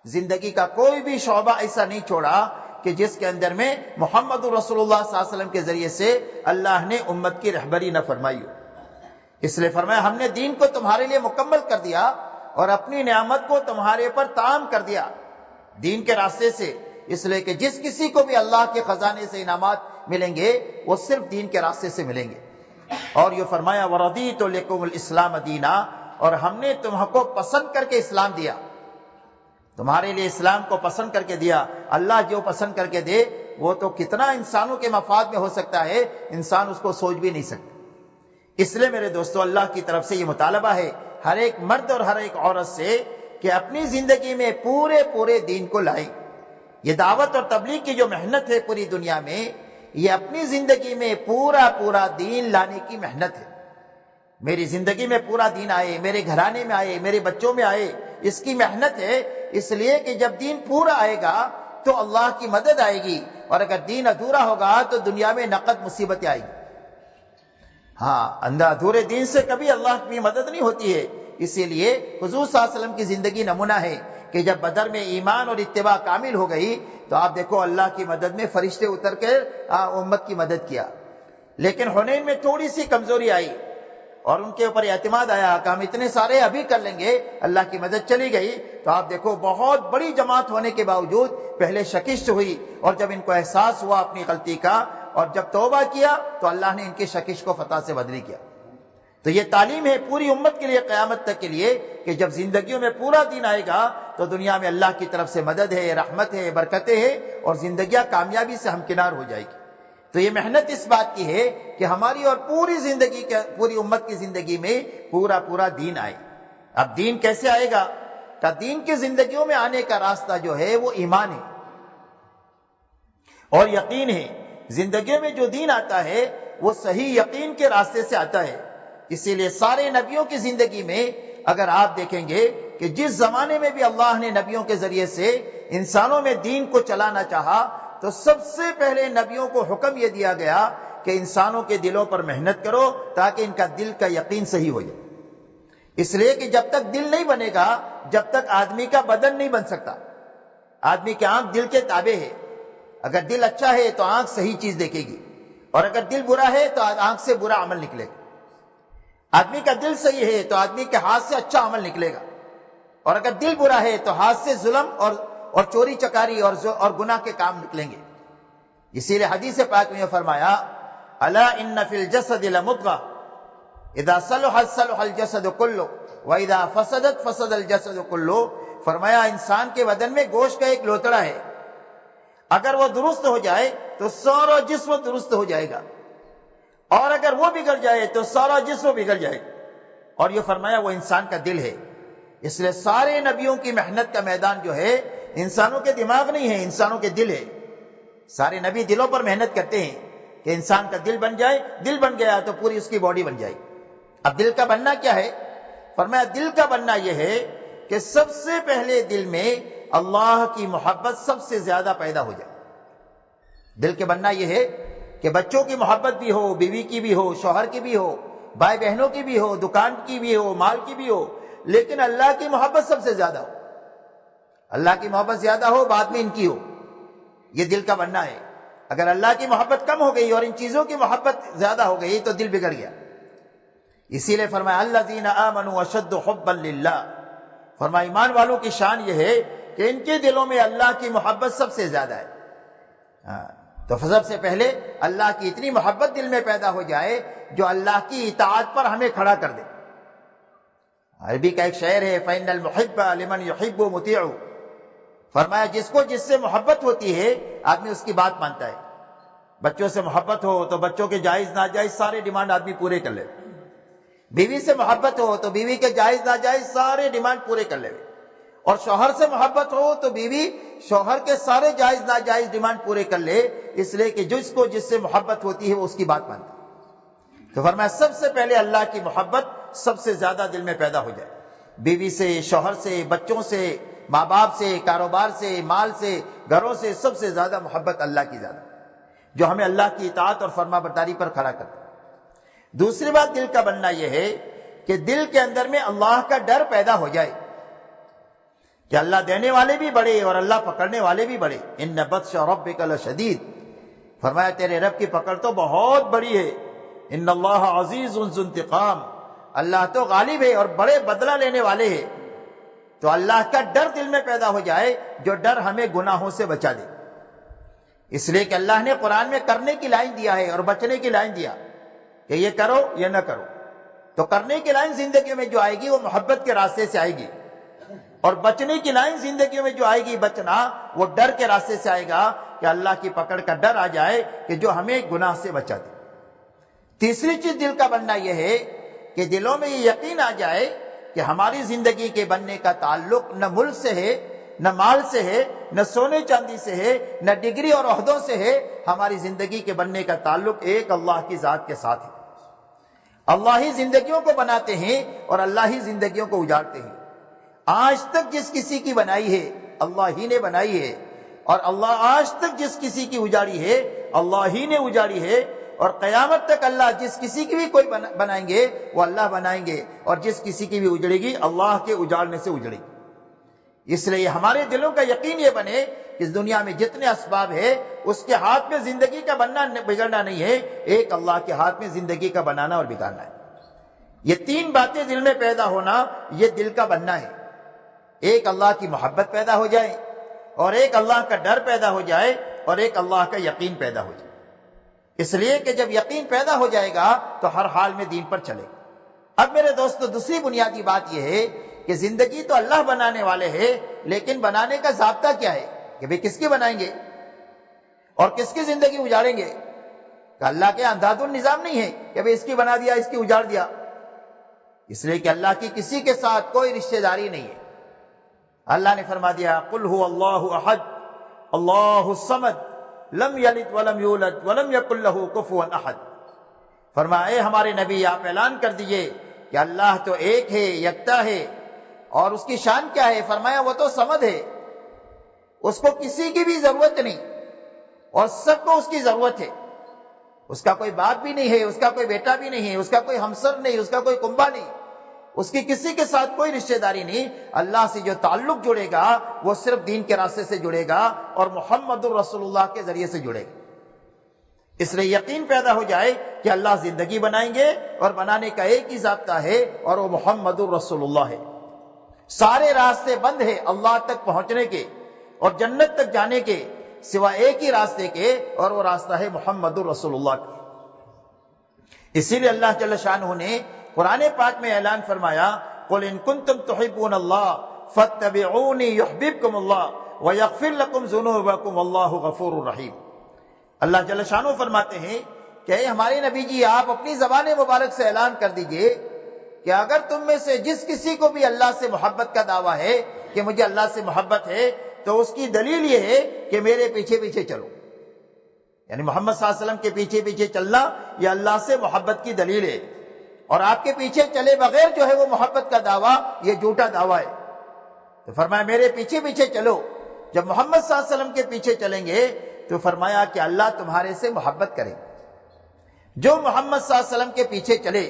زندگی کا کوئی بھی شعبہ ایسا نہیں چھوڑا کہ جس کے اندر میں محمد رسول اللہ صلی اللہ علیہ وسلم کے ذریعے سے اللہ نے امت کی رہبری نہ فرمائی ہو۔ اس لیے فرمایا ہم نے دین کو تمہارے لیے مکمل کر دیا اور اپنی نعمت کو تمہارے پر تام کر دیا دین کے راستے سے، اس لیے کہ جس کسی کو بھی اللہ کے خزانے سے انعامات ملیں گے وہ صرف دین کے راستے سے ملیں گے۔ اور یہ فرمایا وَرَضِيتُ لَكُمُ الْإِسْلَامَ دِينًا، اور ہم نے تم کو پسند کر کے اسلام دیا، تمہارے لیے اسلام کو پسند کر کے دیا۔ اللہ جو پسند کر کے دے وہ تو کتنا انسانوں کے مفاد میں ہو سکتا ہے، انسان اس کو سوچ بھی نہیں سکتا۔ اس لیے میرے دوستو اللہ کی طرف سے یہ مطالبہ ہے ہر ایک مرد اور ہر ایک عورت سے کہ اپنی زندگی میں پورے دین کو لائیں۔ یہ دعوت اور تبلیغ کی جو محنت ہے پوری دنیا میں، یہ اپنی زندگی میں پورا دین لانے کی محنت ہے۔ میری زندگی میں پورا دین آئے، میرے گھرانے میں آئے، میرے بچوں میں آئے، اس کی محنت ہے۔ اس لیے کہ جب دین پورا آئے گا تو اللہ کی مدد آئے گی، اور اگر دین ادھورا ہوگا تو دنیا میں نقد مصیبتیں آئیں گی۔ ہاں، ادھورے دین سے کبھی اللہ کی مدد نہیں ہوتی ہے۔ اسی لیے حضور صلی اللہ علیہ وسلم کی زندگی نمونہ ہے کہ جب بدر میں ایمان اور اتباع کامل ہو گئی تو آپ دیکھو اللہ کی مدد میں فرشتے اتر کے امت کی مدد کیا۔ لیکن حنین میں تھوڑی سی کمزوری آئی اور ان کے اوپر اعتماد آیا کہ ہم اتنے سارے ابھی کر لیں گے، اللہ کی مدد چلی گئی تو آپ دیکھو بہت بڑی جماعت ہونے کے باوجود پہلے شکست ہوئی، اور جب ان کو احساس ہوا اپنی غلطی کا اور جب توبہ کیا تو اللہ نے ان کی شکست کو فتح سے بدلی کیا۔ تو یہ تعلیم ہے پوری امت کے لیے قیامت تک کے لیے کہ جب زندگیوں میں پورا دین آئے گا تو دنیا میں اللہ کی طرف سے مدد ہے، رحمت ہے، برکتیں ہیں، اور زندگیاں کامیابی سے ہمکنار ہو جائے گی۔ تو یہ محنت اس بات کی ہے کہ ہماری اور پوری امت کی زندگی میں پورا دین آئے۔ اب دین کیسے آئے گا؟ کہ دین کی زندگیوں میں آنے کا راستہ جو ہے وہ ایمان ہے اور یقین ہے۔ زندگیوں میں جو دین آتا ہے وہ صحیح یقین کے راستے سے آتا ہے۔ اسی لیے سارے نبیوں کی زندگی میں اگر آپ دیکھیں گے کہ جس زمانے میں بھی اللہ نے نبیوں کے ذریعے سے انسانوں میں دین کو چلانا چاہا تو سب سے پہلے نبیوں کو حکم یہ دیا گیا کہ انسانوں کے دلوں پر محنت کرو تاکہ ان کا دل کا یقین صحیح ہو جائے۔ اس لیے کہ جب تک دل نہیں بنے گا جب تک آدمی کا بدن نہیں بن سکتا۔ آدمی کی آنکھ دل کے تابع ہے، اگر دل اچھا ہے تو آنکھ صحیح چیز دیکھے گی، اور اگر دل برا ہے تو آنکھ سے برا عمل نکلے گا۔ آدمی کا دل صحیح ہے تو آدمی کے ہاتھ سے اچھا عمل نکلے گا، اور اگر دل برا ہے تو ہاتھ سے ظلم اور چوری چکاری اور گناہ کے کام نکلیں گے۔ اسی لیے حدیث پاک میں فرمایا الا ان فی الجسد لمضغہ اذا صلحت صلح الجسد کلہ واذا فسدت فسد الجسد کلہ۔ فرمایا انسان کے بدن میں گوشت کا ایک لوتڑا ہے، اگر وہ درست ہو جائے تو سارا جسم درست ہو جائے گا، اور اگر وہ بگڑ جائے تو سارا جسم بگڑ جائے گا۔ اور یہ فرمایا وہ انسان کا دل ہے۔ اس لیے سارے نبیوں کی محنت کا میدان جو ہے انسانوں کے دماغ نہیں ہے، انسانوں کے دل ہے۔ سارے نبی دلوں پر محنت کرتے ہیں کہ انسان کا دل بن جائے، دل بن گیا تو پوری اس کی باڈی بن جائے۔ اب دل کا بننا کیا ہے؟ فرمایا دل کا بننا یہ ہے کہ سب سے پہلے دل میں اللہ کی محبت سب سے زیادہ پیدا ہو جائے۔ دل کے بننا یہ ہے کہ بچوں کی محبت بھی ہو، بیوی کی بھی ہو، شوہر کی بھی ہو، بھائی بہنوں کی بھی ہو، دکان کی بھی ہو، مال کی بھی ہو، لیکن اللہ کی محبت سب سے زیادہ ہو۔ اللہ کی محبت زیادہ ہو، بعد میں ان کی ہو۔ یہ دل کا بننا ہے۔ اگر اللہ کی محبت کم ہو گئی اور ان چیزوں کی محبت زیادہ ہو گئی تو دل بگڑ گیا۔ اسی لیے فرمایا الذین آمنوا اشد حبا للہ۔ فرمایا ایمان والوں کی شان یہ ہے کہ ان کے دلوں میں اللہ کی محبت سب سے زیادہ ہے۔ تو سب سے پہلے اللہ کی اتنی محبت دل میں پیدا ہو جائے جو اللہ کی اطاعت پر ہمیں کھڑا کر دے۔ عربی کا ایک شعر ہے فَإِنَّ الْمُحِبَّ لِمَنْ يُحِبُّ مُطِيعُ۔ فرمایا جس کو جس سے محبت ہوتی ہے آدمی اس کی بات مانتا ہے۔ بچوں سے محبت ہو تو بچوں کے جائز ناجائز سارے ڈیمانڈ آدمی پورے کر لے۔ بیوی سے محبت ہو تو بیوی کے جائز ناجائز سارے ڈیمانڈ پورے کر لے، اور شوہر سے محبت ہو تو بیوی شوہر کے سارے جائز ناجائز ڈیمانڈ پورے کر لے، اس لیے کہ جس کو جس سے محبت ہوتی ہے وہ اس کی بات مانتا ہے۔ تو فرمایا سب سے پہلے اللہ کی محبت سب سے زیادہ دل میں پیدا ہو جائے۔ بیوی سے، شوہر سے، بچوں سے، ماں باپ سے، کاروبار سے، مال سے، گھروں سے سب سے زیادہ محبت اللہ کی زیادہ، جو ہمیں اللہ کی اطاعت اور فرما برداری پر کھڑا کرتا ہے۔ دوسری بات دل کا بننا یہ ہے کہ دل کے اندر میں اللہ کا ڈر پیدا ہو جائے۔ کہ اللہ دینے والے بھی بڑے اور اللہ پکڑنے والے بھی بڑے. ان بطش ربک لشدید، فرمایا تیرے رب کی پکڑ تو بہت بڑی ہے. ان اللہ عزیز ذو انتقام، اللہ تو غالب ہے اور بڑے بدلہ لینے والے ہیں. تو اللہ کا ڈر دل میں پیدا ہو جائے، جو ڈر ہمیں گناہوں سے بچا دے. اس لیے کہ اللہ نے قرآن میں کرنے کی لائن دیا ہے اور بچنے کی لائن دیا کہ یہ کرو یہ نہ کرو. تو کرنے کی لائن زندگی میں جو آئے گی وہ محبت کے راستے سے آئے گی، اور بچنے کی لائن زندگی میں جو آئے گی بچنا وہ ڈر کے راستے سے آئے گا کہ اللہ کی پکڑ کا ڈر آ جائے کہ جو ہمیں گناہ سے بچا دے. تیسری چیز دل کا بننا یہ ہے کہ دلوں میں یہ یقین آ جائے کہ ہماری زندگی کے بننے کا تعلق نہ ملک سے ہے، نہ مال سے ہے، نہ سونے چاندی سے ہے، نہ ڈگری اور عہدوں سے ہے. ہماری زندگی کے بننے کا تعلق ایک اللہ کی ذات کے ساتھ ہے. اللہ ہی زندگیوں کو بناتے ہیں اور اللہ ہی زندگیوں کو اجاڑتے ہیں. آج تک جس کسی کی بنائی ہے اللہ ہی نے بنائی ہے، اور اللہ آج تک جس کسی کی اجاڑی ہے اللہ ہی نے اجاڑی ہے، اور قیامت تک اللہ جس کسی کی بھی کوئی بنائیں گے وہ اللہ بنائیں گے، اور جس کسی کی بھی اجڑے گی اللہ کے اجاڑنے سے اجڑے گی. اس لیے ہمارے دلوں کا یقین یہ بنے کہ اس دنیا میں جتنے اسباب ہے اس کے ہاتھ میں زندگی کا بننا بگڑنا نہیں ہے، ایک اللہ کے ہاتھ میں زندگی کا بنانا اور بگاڑنا ہے. یہ تین باتیں دل میں پیدا ہونا یہ دل کا بننا ہے. ایک اللہ کی محبت پیدا ہو جائے، اور ایک اللہ کا ڈر پیدا ہو جائے، اور ایک اللہ کا یقین پیدا ہو جائے. اس لیے کہ جب یقین پیدا ہو جائے گا تو ہر حال میں دین پر چلے گا. اب میرے دوستو دوسری بنیادی بات یہ ہے کہ زندگی تو اللہ بنانے والے ہیں، لیکن بنانے کا ضابطہ کیا ہے کہ بھئی کس کی بنائیں گے اور کس کی زندگی اجاڑیں گے. کہ اللہ کے انداز النظام نہیں ہے کہ بھئی اس کی بنا دیا اس کی اجاڑ دیا. اس لیے کہ اللہ کی کسی کے ساتھ کوئی رشتہ داری نہیں ہے. اللہ نے فرما دیا قل هو اللہ احد اللہ الصمد لم یلد ولم یولد ولم یکن له کفوا احد. فرمائے ہمارے نبی آپ اعلان کر دیجئے کہ اللہ تو ایک ہے، یکتا ہے، اور اس کی شان کیا ہے؟ فرمایا وہ تو صمد ہے، اس کو کسی کی بھی ضرورت نہیں اور سب کو اس کی ضرورت ہے. اس کا کوئی باپ بھی نہیں ہے، اس کا کوئی بیٹا بھی نہیں ہے، اس کا کوئی ہمسر نہیں، اس کا کوئی کنبا نہیں، اس کی کسی کے ساتھ کوئی رشتہ داری نہیں. اللہ سے جو تعلق جڑے گا وہ صرف دین کے راستے سے جڑے گا اور محمد الرسول اللہ کے ذریعے سے جڑے گا. اس لیے یقین پیدا ہو جائے کہ اللہ زندگی بنائیں گے اور بنانے کا ایک ہی ضابطہ ہے اور وہ محمد الرسول اللہ ہے. سارے راستے بند ہیں اللہ تک پہنچنے کے اور جنت تک جانے کے سوائے ایک ہی راستے کے، اور وہ راستہ ہے محمد الرسول اللہ کا. اسی لیے اللہ جل شانہ نے قرآن پاک میں اعلان فرمایا قل ان کنتم تحبون اللہ فاتبعونی یحببکم اللہ ویغفر لکم ذنوبکم واللہ غفور الرحیم. اللہ جل شانہ فرماتے ہیں کہ اے ہمارے نبی جی آپ اپنی زبان مبارک سے اعلان کر دیجئے کہ اگر تم میں سے جس کسی کو بھی اللہ سے محبت کا دعویٰ ہے کہ مجھے اللہ سے محبت ہے تو اس کی دلیل یہ ہے کہ میرے پیچھے پیچھے چلو. یعنی محمد صلی اللہ علیہ وسلم کے پیچھے پیچھے چلنا یہ اللہ سے محبت کی دلیل ہے، اور آپ کے پیچھے چلے بغیر جو ہے وہ محبت کا دعویٰ یہ جھوٹا دعویٰ ہے. تو فرمایا میرے پیچھے پیچھے چلو. جب محمد صلی اللہ علیہ وسلم کے پیچھے چلیں گے تو فرمایا کہ اللہ تمہارے سے محبت کرے. جو محمد صلی اللہ علیہ وسلم کے پیچھے چلے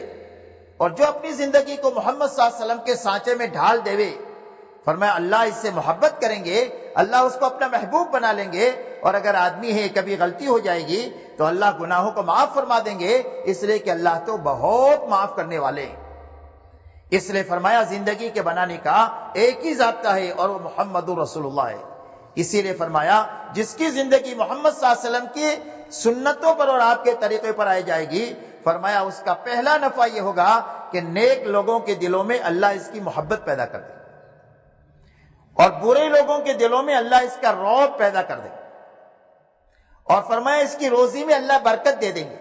اور جو اپنی زندگی کو محمد صلی اللہ علیہ وسلم کے سانچے میں ڈھال دے، فرمایا اللہ اس سے محبت کریں گے، اللہ اس کو اپنا محبوب بنا لیں گے. اور اگر آدمی ہے کبھی غلطی ہو جائے گی تو اللہ گناہوں کو معاف فرما دیں گے، اس لیے کہ اللہ تو بہت معاف کرنے والے ہیں. اس لیے فرمایا زندگی کے بنانے کا ایک ہی ضابطہ ہے اور وہ محمد رسول اللہ ہے. اسی لیے فرمایا جس کی زندگی محمد صلی اللہ علیہ وسلم کی سنتوں پر اور آپ کے طریقے پر آئی جائے گی، فرمایا اس کا پہلا نفع یہ ہوگا کہ نیک لوگوں کے دلوں میں اللہ اس کی محبت پیدا کر دے، اور برے لوگوں کے دلوں میں اللہ اس کا رعب پیدا کر دے. اور فرمایا اس کی روزی میں اللہ برکت دے دیں گے،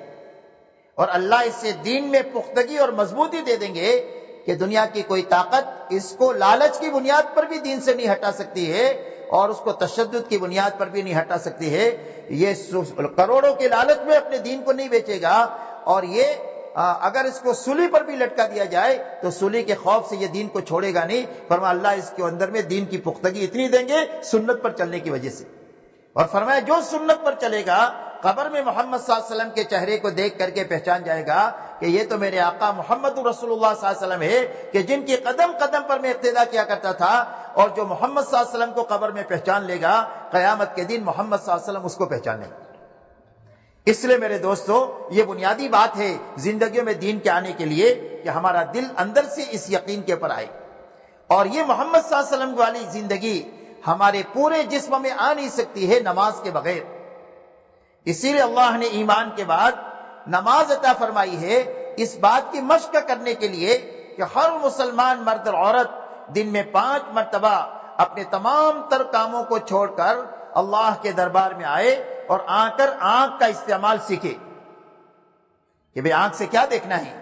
اور اللہ اس سے دین میں پختگی اور مضبوطی دے دیں گے کہ دنیا کی کوئی طاقت اس کو لالچ کی بنیاد پر بھی دین سے نہیں ہٹا سکتی ہے، اور اس کو تشدد کی بنیاد پر بھی نہیں ہٹا سکتی ہے. یہ کروڑوں کے لالچ میں اپنے دین کو نہیں بیچے گا، اور یہ اگر اس کو سولی پر بھی لٹکا دیا جائے تو سولی کے خوف سے یہ دین کو چھوڑے گا نہیں. فرمایا اللہ اس کے اندر میں دین کی پختگی اتنی دیں گے سنت پر چلنے کی وجہ سے. اور فرمایا جو سنت پر چلے گا قبر میں محمد صلی اللہ علیہ وسلم کے چہرے کو دیکھ کر کے پہچان جائے گا کہ یہ تو میرے آقا محمد رسول اللہ صلی اللہ علیہ وسلم ہے، کہ جن کی قدم قدم پر میں اقتدا کیا کرتا تھا، اور جو محمد صلی اللہ علیہ وسلم کو قبر میں پہچان لے گا، قیامت کے دن محمد صلی اللہ علیہ وسلم اس کو پہچانے گا۔ اس لیے میرے دوستو، یہ بنیادی بات ہے زندگیوں میں دین کے آنے کے لیے کہ ہمارا دل اندر سے اس یقین کے پر آئے، اور یہ محمد صلی اللہ علیہ وسلم والی زندگی ہمارے پورے جسم میں آ نہیں سکتی ہے نماز کے بغیر۔ اسی لیے اللہ نے ایمان کے بعد نماز عطا فرمائی ہے اس بات کی مشق کرنے کے لیے کہ ہر مسلمان مرد اور عورت دن میں 5 مرتبہ اپنے تمام تر کاموں کو چھوڑ کر اللہ کے دربار میں آئے اور آ کر آنکھ کا استعمال سیکھے کہ بھئی آنکھ سے کیا دیکھنا ہے،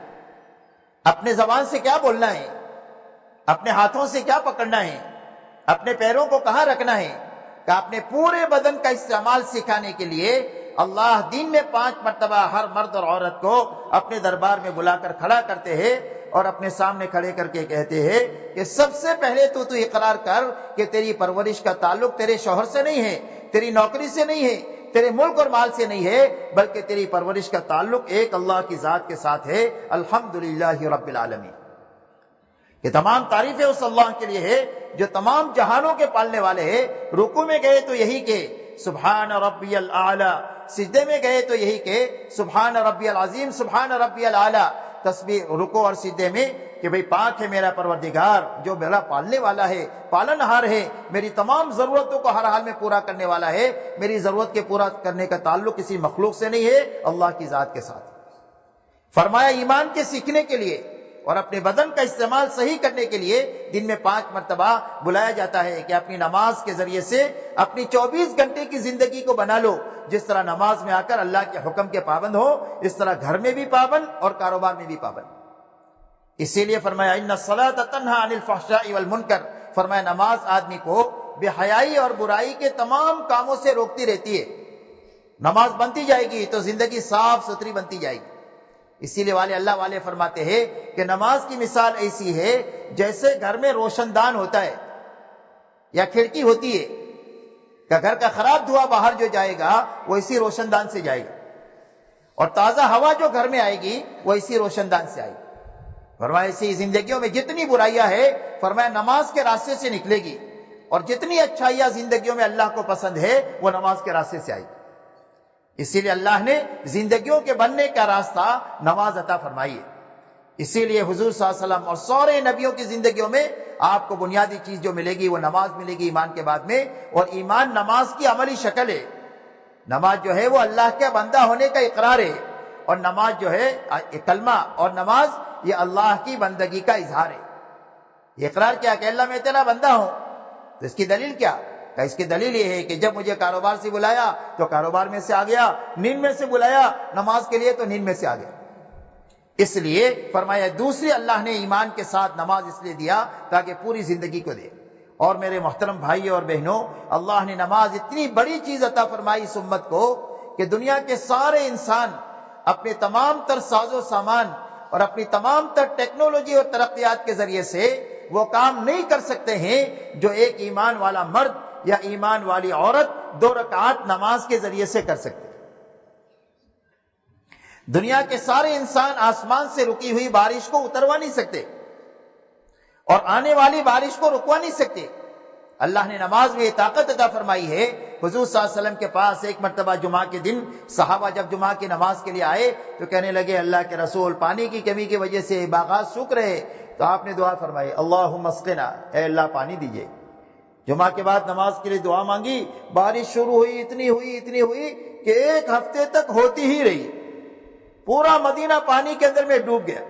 اپنے زبان سے کیا بولنا ہے، اپنے ہاتھوں سے کیا پکڑنا ہے، اپنے پیروں کو کہاں رکھنا ہے، کہ اپنے پورے بدن کا استعمال سکھانے کے لیے اللہ دن میں 5 مرتبہ ہر مرد اور عورت کو اپنے دربار میں بلا کر کھڑا کرتے ہیں اور اپنے سامنے کھڑے کر کے کہتے ہیں کہ سب سے پہلے تو اقرار کر کہ تیری پرورش کا تعلق تیرے شوہر سے نہیں ہے، تیری نوکری سے نہیں ہے، تیرے ملک اور مال سے نہیں ہے، بلکہ تیری پرورش کا تعلق ایک اللہ کی ذات کے ساتھ ہے۔ الحمدللہ رب العالمین، یہ تمام تعریفیں اس اللہ کے لیے ہے جو تمام جہانوں کے پالنے والے ہیں۔ رکوع میں گئے تو یہی کہ سبحان ربی الاعلی، سجدے میں گئے تو یہی کہ سبحان ربی العظیم، سبحان ربی الاعلی۔ تسبیح رکوع اور سجدے میں کہ بھئی پاک ہے میرا پروردگار جو میرا پالنے والا ہے، پالنہار ہے، میری تمام ضرورتوں کو ہر حال میں پورا کرنے والا ہے، میری ضرورت کے پورا کرنے کا تعلق کسی مخلوق سے نہیں ہے، اللہ کی ذات کے ساتھ۔ فرمایا ایمان کے سیکھنے کے لیے اور اپنے بدن کا استعمال صحیح کرنے کے لیے دن میں 5 مرتبہ بلایا جاتا ہے کہ اپنی نماز کے ذریعے سے اپنی 24 گھنٹے کی زندگی کو بنا لو، جس طرح نماز میں آ کر اللہ کے حکم کے پابند ہو، اس طرح گھر میں بھی پابند اور کاروبار میں بھی پابند۔ اسی لیے فرمایا ان الصلاۃ تنہی عن الفحشاء والمنکر، فرمایا نماز آدمی کو بے حیائی اور برائی کے تمام کاموں سے روکتی رہتی ہے۔ نماز بنتی جائے گی تو زندگی صاف ستھری بنتی جائے گی۔ اسی لیے اللہ والے فرماتے ہیں کہ نماز کی مثال ایسی ہے جیسے گھر میں روشن دان ہوتا ہے یا کھڑکی ہوتی ہے کہ گھر کا خراب دھواں باہر جو جائے گا وہ اسی روشن دان سے جائے گا، اور تازہ ہوا جو گھر میں آئے گی وہ اسی روشن دان سے آئے گی۔ فرمایا اسی زندگیوں میں جتنی برائیاں ہے، فرمایا نماز کے راستے سے نکلے گی، اور جتنی اچھائیاں زندگیوں میں اللہ کو پسند ہے وہ نماز کے راستے سے آئے گی۔ اسی لیے اللہ نے زندگیوں کے بننے کا راستہ نماز عطا فرمائی ہے۔ اسی لیے حضور صلی اللہ علیہ وسلم اور سارے نبیوں کی زندگیوں میں آپ کو بنیادی چیز جو ملے گی وہ نماز ملے گی ایمان کے بعد میں، اور ایمان نماز کی عملی شکل ہے۔ نماز جو ہے وہ اللہ کا بندہ ہونے کا اقرار ہے، اور نماز جو ہے کلمہ اور نماز یہ اللہ کی بندگی کا اظہار ہے۔ یہ اقرار کیا کہ اللہ میں تیرا بندہ ہوں، تو اس کی دلیل کیا؟ کہ اس کی دلیل یہ ہے کہ جب مجھے کاروبار سے بلایا تو کاروبار میں سے آ گیا، نیند میں سے بلایا نماز کے لیے تو نیند میں سے آ گیا۔ اس لیے فرمایا دوسری اللہ نے ایمان کے ساتھ نماز اس لیے دیا تاکہ پوری زندگی کو دے۔ اور میرے محترم بھائی اور بہنوں، اللہ نے نماز اتنی بڑی چیز عطا فرمائی اس امت کو کہ دنیا کے سارے انسان اپنے تمام تر ساز و سامان اور اپنی تمام تر ٹیکنالوجی اور ترقیات کے ذریعے سے وہ کام نہیں کر سکتے ہیں جو ایک ایمان والا مرد یا ایمان والی عورت 2 رکعات نماز کے ذریعے سے کر سکتے۔ دنیا کے سارے انسان آسمان سے رکی ہوئی بارش کو اتروا نہیں سکتے اور آنے والی بارش کو رکوا نہیں سکتے۔ اللہ نے نماز میں یہ طاقت عطا فرمائی ہے۔ حضور صلی اللہ علیہ وسلم کے پاس ایک مرتبہ جمعہ کے دن صحابہ جب جمعہ کی نماز کے لیے آئے تو کہنے لگے اللہ کے رسول پانی کی کمی کی وجہ سے باغات سوکھ رہے، تو آپ نے دعا فرمائی اللہم اسقنا، اے اللہ پانی دیجئے۔ جمعہ کے بعد نماز کے لیے دعا مانگی، بارش شروع ہوئی، اتنی ہوئی کہ 1 ہفتے تک ہوتی ہی رہی، پورا مدینہ پانی کے اندر میں ڈوب گیا۔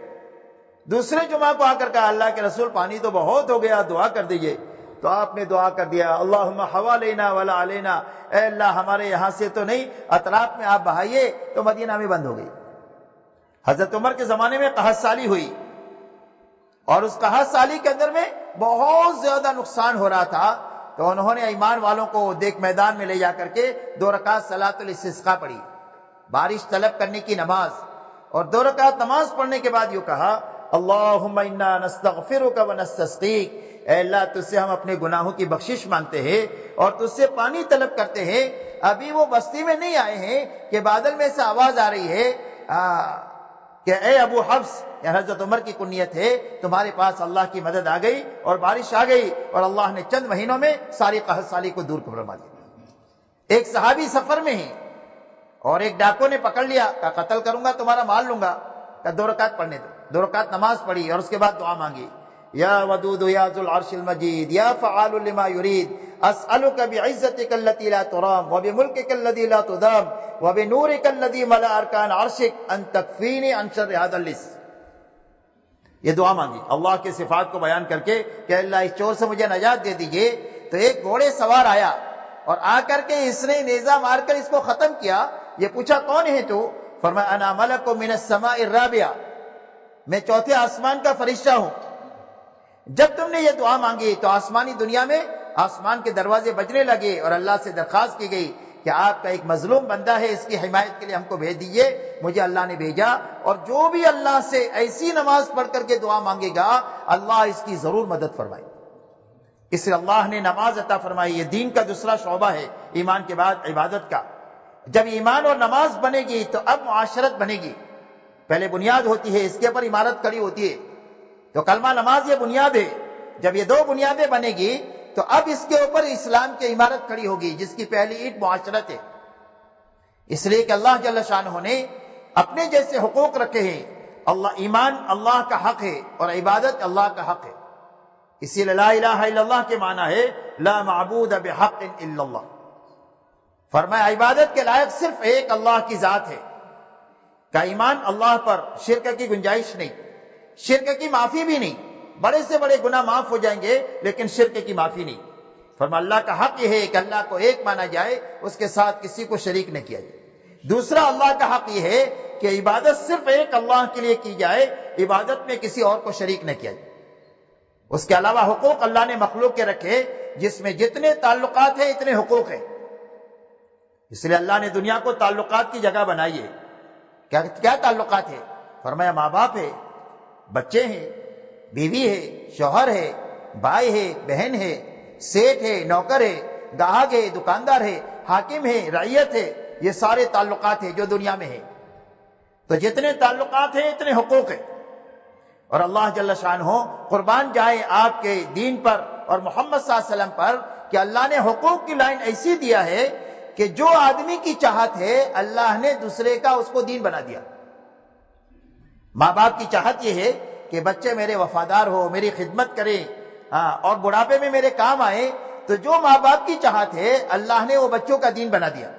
دوسرے جمعہ کو آ کر کہا اللہ کے رسول پانی تو بہت ہو گیا، دعا کر دیجئے۔ تو آپ نے دعا کر دیا اللہم حوالینا ولا علینا، اے اللہ ہمارے یہاں سے تو نہیں، اطراف میں آپ بہائیے، تو مدینہ میں بند ہو گئی۔ حضرت عمر کے زمانے میں قحط سالی ہوئی، اور اس قحط سالی کے اندر میں بہت زیادہ نقصان ہو رہا تھا، تو انہوں نے ایمان والوں کو دیکھ میدان میں لے جا کر کے 2 رکعت صلاۃ الاستسقاء پڑھی، بارش طلب کرنے کی نماز، اور 2 رکعت نماز پڑھنے کے بعد یوں کہا اللہم انا نستغفرک ونستسقیک، اے اللہ تجھ سے ہم اپنے گناہوں کی بخشش مانگتے ہیں اور تجھ سے پانی طلب کرتے ہیں۔ ابھی وہ بستی میں نہیں آئے ہیں کہ بادل میں سے آواز آ رہی ہے کہ اے ابو حفص، یا حضرت عمر کی کنیت ہے، تمہارے پاس اللہ کی مدد آ گئی اور بارش آ گئی اور اللہ نے چند مہینوں میں ساری قحط سالی کو دور فرما دیا۔ ایک صحابی سفر میں ہی اور ایک ڈاکو نے پکڑ لیا، کہا قتل کروں گا تمہارا مال لوں گا، کہا 2 رکعت پڑھنے دو۔ 2 رکعت نماز پڑھی اور اس کے بعد دعا مانگی، یا ودود یا ذو العرش المجید یا فعال لما یرید اسألک بعزتک التي لا ترام وبملکک الذي لا تدام وبنورک الذي ملأ ارکان عرشک ان تکفینی عن شر هذا اللص۔ یہ دعا مانگی اللہ کے صفات کو بیان کر کے کہ اللہ اس چور سے مجھے نجات دے دیجئے۔ تو ایک گھوڑے سوار آیا اور آ کر کے اس نے نیزہ مار کر اس کو ختم کیا۔ یہ پوچھا کون ہے تو؟ فرمایا انا ملک من السماء الرابعہ، میں 4تھے آسمان کا فرشتہ ہوں۔ جب تم نے یہ دعا مانگی تو آسمانی دنیا میں آسمان کے دروازے بجنے لگے اور اللہ سے درخواست کی گئی کہ آپ کا ایک مظلوم بندہ ہے، اس کی حمایت کے لیے ہم کو بھیج دیجئے۔ مجھے اللہ نے بھیجا، اور جو بھی اللہ سے ایسی نماز پڑھ کر کے دعا مانگے گا اللہ اس کی ضرور مدد فرمائے۔ اس لیے اللہ نے نماز عطا فرمائی۔ یہ دین کا دوسرا شعبہ ہے ایمان کے بعد عبادت کا۔ جب ایمان اور نماز بنے گی تو اب معاشرت بنے گی۔ پہلے بنیاد ہوتی ہے، اس کے اوپر عمارت کھڑی ہوتی ہے۔ تو کلمہ نماز یہ بنیاد ہے۔ جب یہ 2 بنیادیں بنے گی تو اب اس کے اوپر اسلام کی عمارت کھڑی ہوگی، جس کی پہلی اینٹ معاشرت ہے۔ اس لیے کہ اللہ جل شانہ نے اپنے جیسے حقوق رکھے ہیں۔ ایمان اللہ کا حق ہے اور عبادت اللہ کا حق ہے۔ اسی لیے لا الہ الا اللہ کے معنی ہے لا معبود بحق الا اللہ۔ فرمایا عبادت کے لائق صرف ایک اللہ کی ذات ہے۔ کا ایمان اللہ پر شرک کی گنجائش نہیں، شرک کی معافی بھی نہیں۔ بڑے سے بڑے گناہ معاف ہو جائیں گے لیکن شرک کی معافی نہیں۔ فرمایا اللہ کا حق یہ ہے کہ اللہ کو ایک مانا جائے، اس کے ساتھ کسی کو شریک نہ کیا جائے۔ دوسرا اللہ کا حق یہ ہے کہ عبادت صرف ایک اللہ کے لیے کی جائے، عبادت میں کسی اور کو شریک نہ کیا جائے۔ اس کے علاوہ حقوق اللہ نے مخلوق کے رکھے، جس میں جتنے تعلقات ہیں اتنے حقوق ہیں۔ اس لیے اللہ نے دنیا کو تعلقات کی جگہ بنائی ہے۔ کیا تعلقات ہے؟ فرمایا ماں باپ ہے، بچے ہیں، بیوی ہے، شوہر ہے، بھائی ہے، بہن ہے، سیٹ ہے، نوکر ہے، گاہک ہے، دکاندار ہے، حاکم ہے، رعیت ہے۔ یہ سارے تعلقات ہیں جو دنیا میں ہیں۔ تو جتنے تعلقات ہیں اتنے حقوق ہیں۔ اور اللہ جل شانہ قربان جائے آپ کے دین پر اور محمد صلی اللہ علیہ وسلم پر کہ اللہ نے حقوق کی لائن ایسی دیا ہے کہ جو آدمی کی چاہت ہے اللہ نے دوسرے کا اس کو دین بنا دیا۔ ماں باپ کی چاہت یہ ہے کہ بچے میرے وفادار ہو، میری خدمت کرے، اور بڑھاپے میں میرے کام آئے۔ تو جو ماں باپ کی چاہت ہے اللہ نے وہ بچوں کا دین بنا دیا۔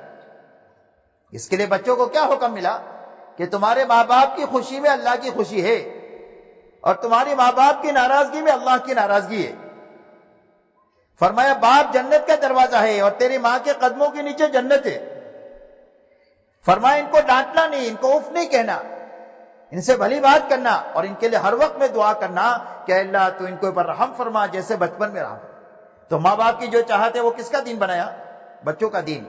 اس کے لیے بچوں کو کیا حکم ملا کہ تمہارے ماں باپ کی خوشی میں اللہ کی خوشی ہے اور تمہاری ماں باپ کی ناراضگی میں اللہ کی ناراضگی ہے۔ فرمایا باپ جنت کا دروازہ ہے اور تیری ماں کے قدموں کے نیچے جنت ہے۔ فرمایا ان کو ڈانٹنا نہیں، ان کو اف نہیں کہنا، ان سے بھلی بات کرنا اور ان کے لیے ہر وقت میں دعا کرنا کہ اللہ تو ان کے اوپر رحم فرما جیسے بچپن میں رحم۔ تو ماں باپ کی جو چاہت ہے وہ کس کا دین بنایا؟ بچوں کا دین،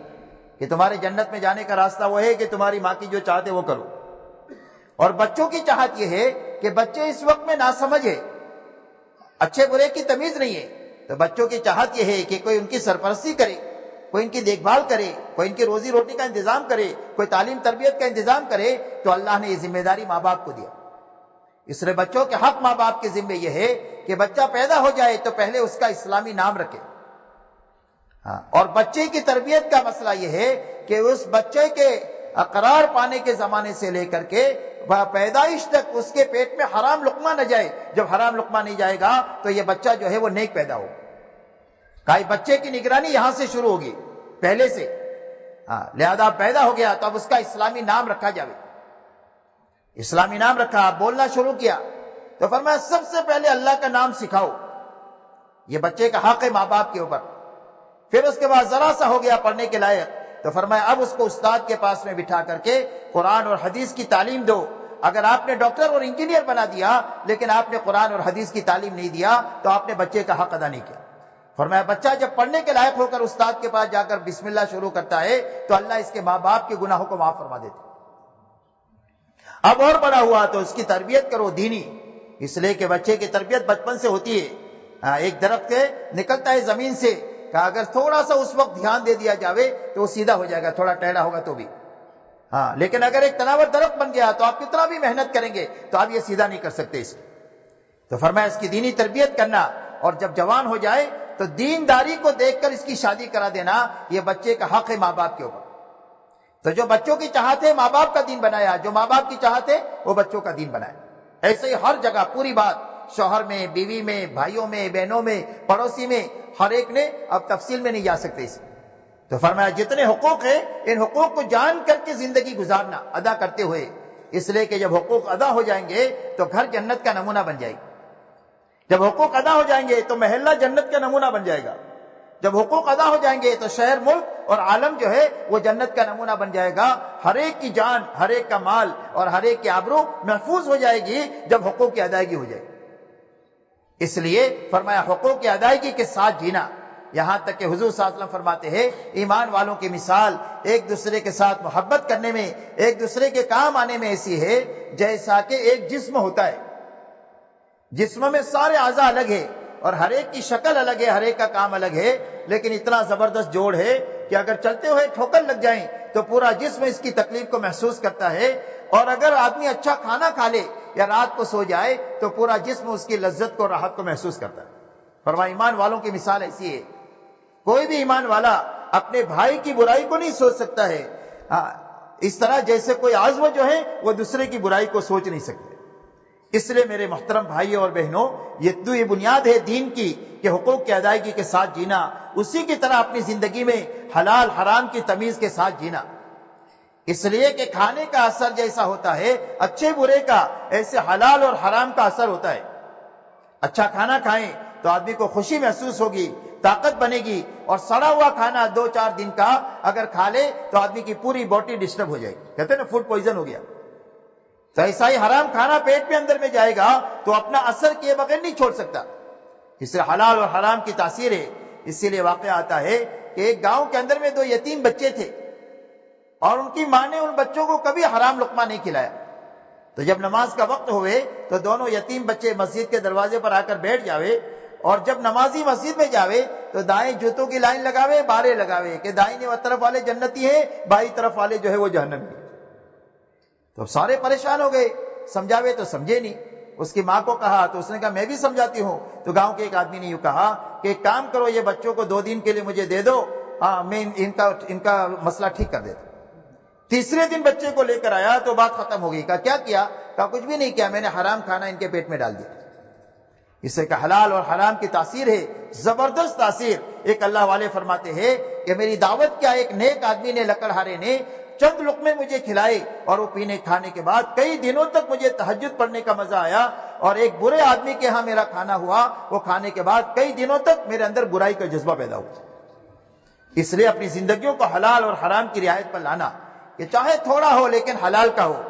کہ تمہارے جنت میں جانے کا راستہ وہ ہے کہ تمہاری ماں کی جو چاہت ہے وہ کرو۔ اور بچوں کی چاہت یہ ہے کہ بچے اس وقت میں ناسمجھ ہے، اچھے برے کی تمیز نہیں ہے، تو بچوں کی چاہت یہ ہے کہ کوئی ان کی سرپرستی کرے، کوئی ان کی دیکھ بھال کرے، کوئی ان کی روزی روٹی کا انتظام کرے، کوئی تعلیم تربیت کا انتظام کرے۔ تو اللہ نے یہ ذمہ داری ماں باپ کو دیا۔ اس لیے بچوں کے حق ماں باپ کے ذمہ یہ ہے کہ بچہ پیدا ہو جائے تو پہلے اس کا اسلامی نام رکھے۔ اور بچے کی تربیت کا مسئلہ یہ ہے کہ اس بچے کے قرار پانے کے زمانے سے لے کر کے پیدائش تک اس کے پیٹ میں حرام لقمہ نہ جائے۔ جب حرام لقمہ نہیں جائے گا تو یہ بچہ جو ہے وہ نیک پیدا ہو۔ کئی بچے کی نگرانی یہاں سے شروع ہوگی، پہلے سے۔ لہذا پیدا ہو گیا تو اب اس کا اسلامی نام رکھا جائے۔ اسلامی نام رکھا، بولنا شروع کیا تو فرمایا سب سے پہلے اللہ کا نام سکھاؤ۔ یہ بچے کا حق ہے ماں باپ کے اوپر۔ پھر اس کے بعد ذرا سا ہو گیا پڑھنے کے لائق تو فرمایا اب اس کو استاد کے پاس میں بٹھا کر کے قرآن اور حدیث کی تعلیم دو۔ اگر آپ نے ڈاکٹر اور انجینئر بنا دیا لیکن آپ نے قرآن اور حدیث کی تعلیم نہیں دیا تو آپ نے بچے کا حق ادا نہیں کیا۔ فرمایا بچہ جب پڑھنے کے لائق ہو کر استاد کے پاس جا کر بسم اللہ شروع کرتا ہے تو اللہ اس کے ماں باپ کے گناہوں کو معاف فرما دیتے۔ اب اور بڑا ہوا تو اس کی تربیت کرو دینی، اس لیے کہ بچے کی تربیت بچپن سے ہوتی ہے۔ ایک درخت نکلتا ہے زمین سے کہ اگر تھوڑا سا اس وقت دھیان دے دیا جاوے تو وہ سیدھا ہو جائے گا، تھوڑا ٹیڑھا ہوگا تو بھی۔ ہاں، لیکن اگر ایک تناور درخت بن گیا تو آپ کتنا بھی محنت کریں گے تو آپ یہ سیدھا نہیں کر سکتے اس کو. تو فرمایا اس کی دینی تربیت کرنا، اور جب جوان ہو جائے تو دینداری کو دیکھ کر اس کی شادی کرا دینا، یہ بچے کا حق ہے ماں باپ کے اوپر. تو جو بچوں کی چاہت ہے ماں باپ کا دین بنایا، جو ماں باپ کی چاہت ہے وہ بچوں کا دین بنایا. ایسے ہی ہر جگہ پوری بات، شوہر میں، بیوی میں، بھائیوں میں، بہنوں میں، پڑوسی میں، ہر ایک نے اب تفصیل میں نہیں جا سکتے اس میں. تو فرمایا جتنے حقوق ہیں ان حقوق کو جان کر کے زندگی گزارنا، ادا کرتے ہوئے، اس لیے کہ جب حقوق ادا ہو جائیں گے تو گھر جنت کا نمونہ بن جائے گا. جب حقوق ادا ہو جائیں گے تو محلہ جنت کا نمونہ بن جائے گا. جب حقوق ادا ہو جائیں گے تو شہر، ملک اور عالم جو ہے وہ جنت کا نمونہ بن جائے گا. ہر ایک کی جان، ہر ایک کا مال اور ہر ایک کی آبرو محفوظ ہو جائے گی جب حقوق کی ادائیگی ہو جائے گی. اس لیے فرمایا حقوق کی ادائیگی کے ساتھ جینا. یہاں تک کہ حضور صلی اللہ علیہ وسلم فرماتے ہیں ایمان والوں کی مثال ایک دوسرے کے ساتھ محبت کرنے میں، ایک دوسرے کے کام آنے میں ایسی ہے جیسا کہ ایک جسم ہوتا ہے. جسم میں سارے اعضاء الگ ہے اور ہر ایک کی شکل الگ ہے، ہر ایک کا کام الگ ہے، لیکن اتنا زبردست جوڑ ہے کہ اگر چلتے ہوئے ٹھوکر لگ جائیں تو پورا جسم اس کی تکلیف کو محسوس کرتا ہے. اور اگر آدمی اچھا کھانا کھا لے یا رات کو سو جائے تو پورا جسم اس کی لذت کو، راحت کو محسوس کرتا ہے. فرمایا ایمان والوں کی مثال ایسی ہے. کوئی بھی ایمان والا اپنے بھائی کی برائی کو نہیں سوچ سکتا ہے اس طرح جیسے کوئی عضو جو ہے وہ دوسرے کی برائی کو سوچ نہیں سکتے. اس لیے میرے محترم بھائیوں اور بہنوں، یہ بنیاد ہے دین کی کہ حقوق کی ادائیگی کے ساتھ جینا، اسی کی طرح اپنی زندگی میں حلال حرام کی تمیز کے ساتھ جینا. اس لیے کہ کھانے کا اثر جیسا ہوتا ہے اچھے برے کا، ایسے حلال اور حرام کا اثر ہوتا ہے. اچھا کھانا کھائیں تو آدمی کو خوشی محسوس ہوگی، طاقت بنے گی، اور سڑا ہوا کھانا 2-4 دن کا اگر کھا لے تو آدمی کی پوری باڈی ڈسٹرب ہو جائے گی. کہتے ہیں نا فوڈ پوائزن ہو گیا. تو ایسا ہی حرام کھانا پیٹ میں اندر میں جائے گا تو اپنا اثر کیے بغیر نہیں چھوڑ سکتا. اس سے حلال اور حرام کی تاثیر ہے. اسی لیے واقعہ آتا ہے کہ ایک گاؤں کے اندر میں 2 یتیم بچے تھے اور ان کی ماں نے ان بچوں کو کبھی حرام لقمہ نہیں کھلایا. تو جب نماز کا وقت ہوئے تو دونوں یتیم بچے مسجد کے دروازے پر آ کر بیٹھ جاوے، اور جب نمازی مسجد میں جاوے تو دائیں جوتوں کی لائن لگاوے، بارے لگاوے کہ دائیں طرف والے جنتی ہیں، بائیں طرف والے جو ہے وہ جہنمی. تو سارے پریشان ہو گئے، سمجھاوے تو سمجھے نہیں. اس کی ماں کو کہا تو اس نے کہا میں بھی سمجھاتی ہوں. تو گاؤں کے ایک آدمی نے یوں کہا کہ ایک کام کرو، یہ بچوں کو 2 دن کے لیے مجھے دے دو، میں ان کا مسئلہ ٹھیک کر دیتا ہوں. تیسرے دن بچے کو لے کر آیا تو بات ختم ہو گئی. کہا کیا کیا؟ کہا کچھ بھی نہیں کیا، میں نے حرام کھانا ان کے پیٹ میں ڈال دیا. اس سے کہ حلال اور حرام کی تاثیر ہے، زبردست تاثیر. ایک اللہ والے فرماتے ہیں کہ میری دعوت کیا ایک نیک آدمی نے، لکڑہارے نے چند لقمے مجھے کھلائے اور وہ پینے کھانے کے بعد کئی دنوں تک مجھے تہجد پڑھنے کا مزہ آیا. اور ایک برے آدمی کے ہاں میرا کھانا ہوا، وہ کھانے کے بعد کئی دنوں تک میرے اندر برائی کا جذبہ پیدا ہوا. اس لیے اپنی زندگیوں کو حلال اور حرام کی رعایت پر لانا، کہ چاہے تھوڑا ہو لیکن حلال کا ہو.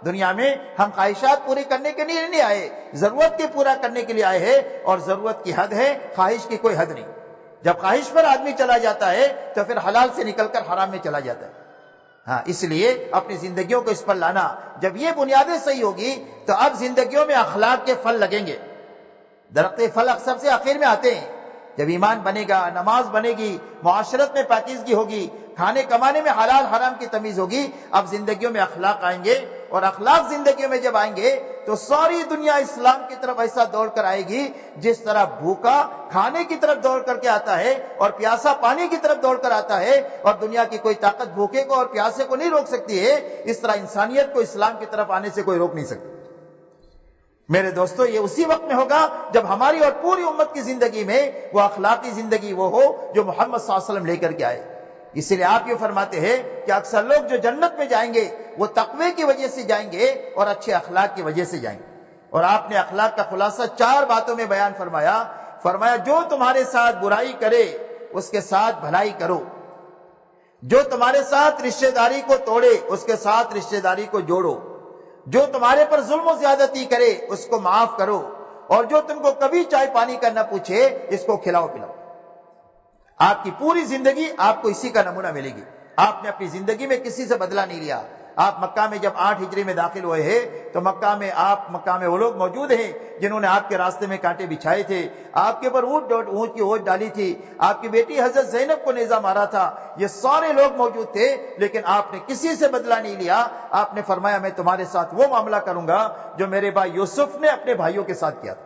دنیا میں ہم خواہشات پوری کرنے کے لیے نہیں آئے، ضرورت کے پورا کرنے کے لیے آئے ہیں، اور ضرورت کی حد ہے، خواہش کی کوئی حد نہیں. جب خواہش پر آدمی چلا جاتا ہے تو پھر حلال سے نکل کر حرام میں چلا جاتا ہے. اس لیے اپنی زندگیوں کو اس پر لانا. جب یہ بنیادیں صحیح ہوگی تو اب زندگیوں میں اخلاق کے پھل لگیں گے. درخت پھل سب سے آخر میں آتے ہیں. جب ایمان بنے گا، نماز بنے گی، معاشرت میں پاکیزگی ہوگی، کھانے کمانے میں حلال حرام کی تمیز ہوگی، اب زندگیوں میں اخلاق آئیں گے. اور اخلاق زندگیوں میں جب آئیں گے تو ساری دنیا اسلام کی طرف ایسا دوڑ کر آئے گی جس طرح بھوکا کھانے کی طرف دوڑ کر کے آتا ہے اور پیاسا پانی کی طرف دوڑ کر آتا ہے، اور دنیا کی کوئی طاقت بھوکے کو اور پیاسے کو نہیں روک سکتی ہے، اس طرح انسانیت کو اسلام کی طرف آنے سے کوئی روک نہیں سکتی. میرے دوستو، یہ اسی وقت میں ہوگا جب ہماری اور پوری امت کی زندگی میں وہ اخلاقی زندگی وہ ہو جو محمد صلی اللہ علیہ وسلم لے کر کے آئے. اس لیے آپ یہ فرماتے ہیں کہ اکثر لوگ جو جنت میں جائیں گے وہ تقوی کی وجہ سے جائیں گے اور اچھے اخلاق کی وجہ سے جائیں گے. اور آپ نے اخلاق کا خلاصہ 4 باتوں میں بیان فرمایا جو تمہارے ساتھ برائی کرے اس کے ساتھ بھلائی کرو، جو تمہارے ساتھ رشتہ داری کو توڑے اس کے ساتھ رشتہ داری کو جوڑو، جو تمہارے پر ظلم و زیادتی کرے اس کو معاف کرو، اور جو تم کو کبھی چائے پانی کا نہ پوچھے اس کو کھلاؤ پلاؤ. آپ کی پوری زندگی آپ کو اسی کا نمونہ ملے گی. آپ نے اپنی زندگی میں کسی سے بدلہ نہیں لیا، آپ مکہ میں جب 8 ہجری میں داخل ہوئے ہیں تو مکہ میں وہ لوگ موجود ہیں جنہوں نے آپ کے راستے میں کانٹے بچھائے تھے، آپ کے اوپر اونٹ کی اوٹ ڈالی تھی، آپ کی بیٹی حضرت زینب کو نیزہ مارا تھا، یہ سارے لوگ موجود تھے، لیکن آپ نے کسی سے بدلہ نہیں لیا۔ آپ نے فرمایا میں تمہارے ساتھ وہ معاملہ کروں گا جو میرے بھائی یوسف نے اپنے بھائیوں کے ساتھ کیا تھا۔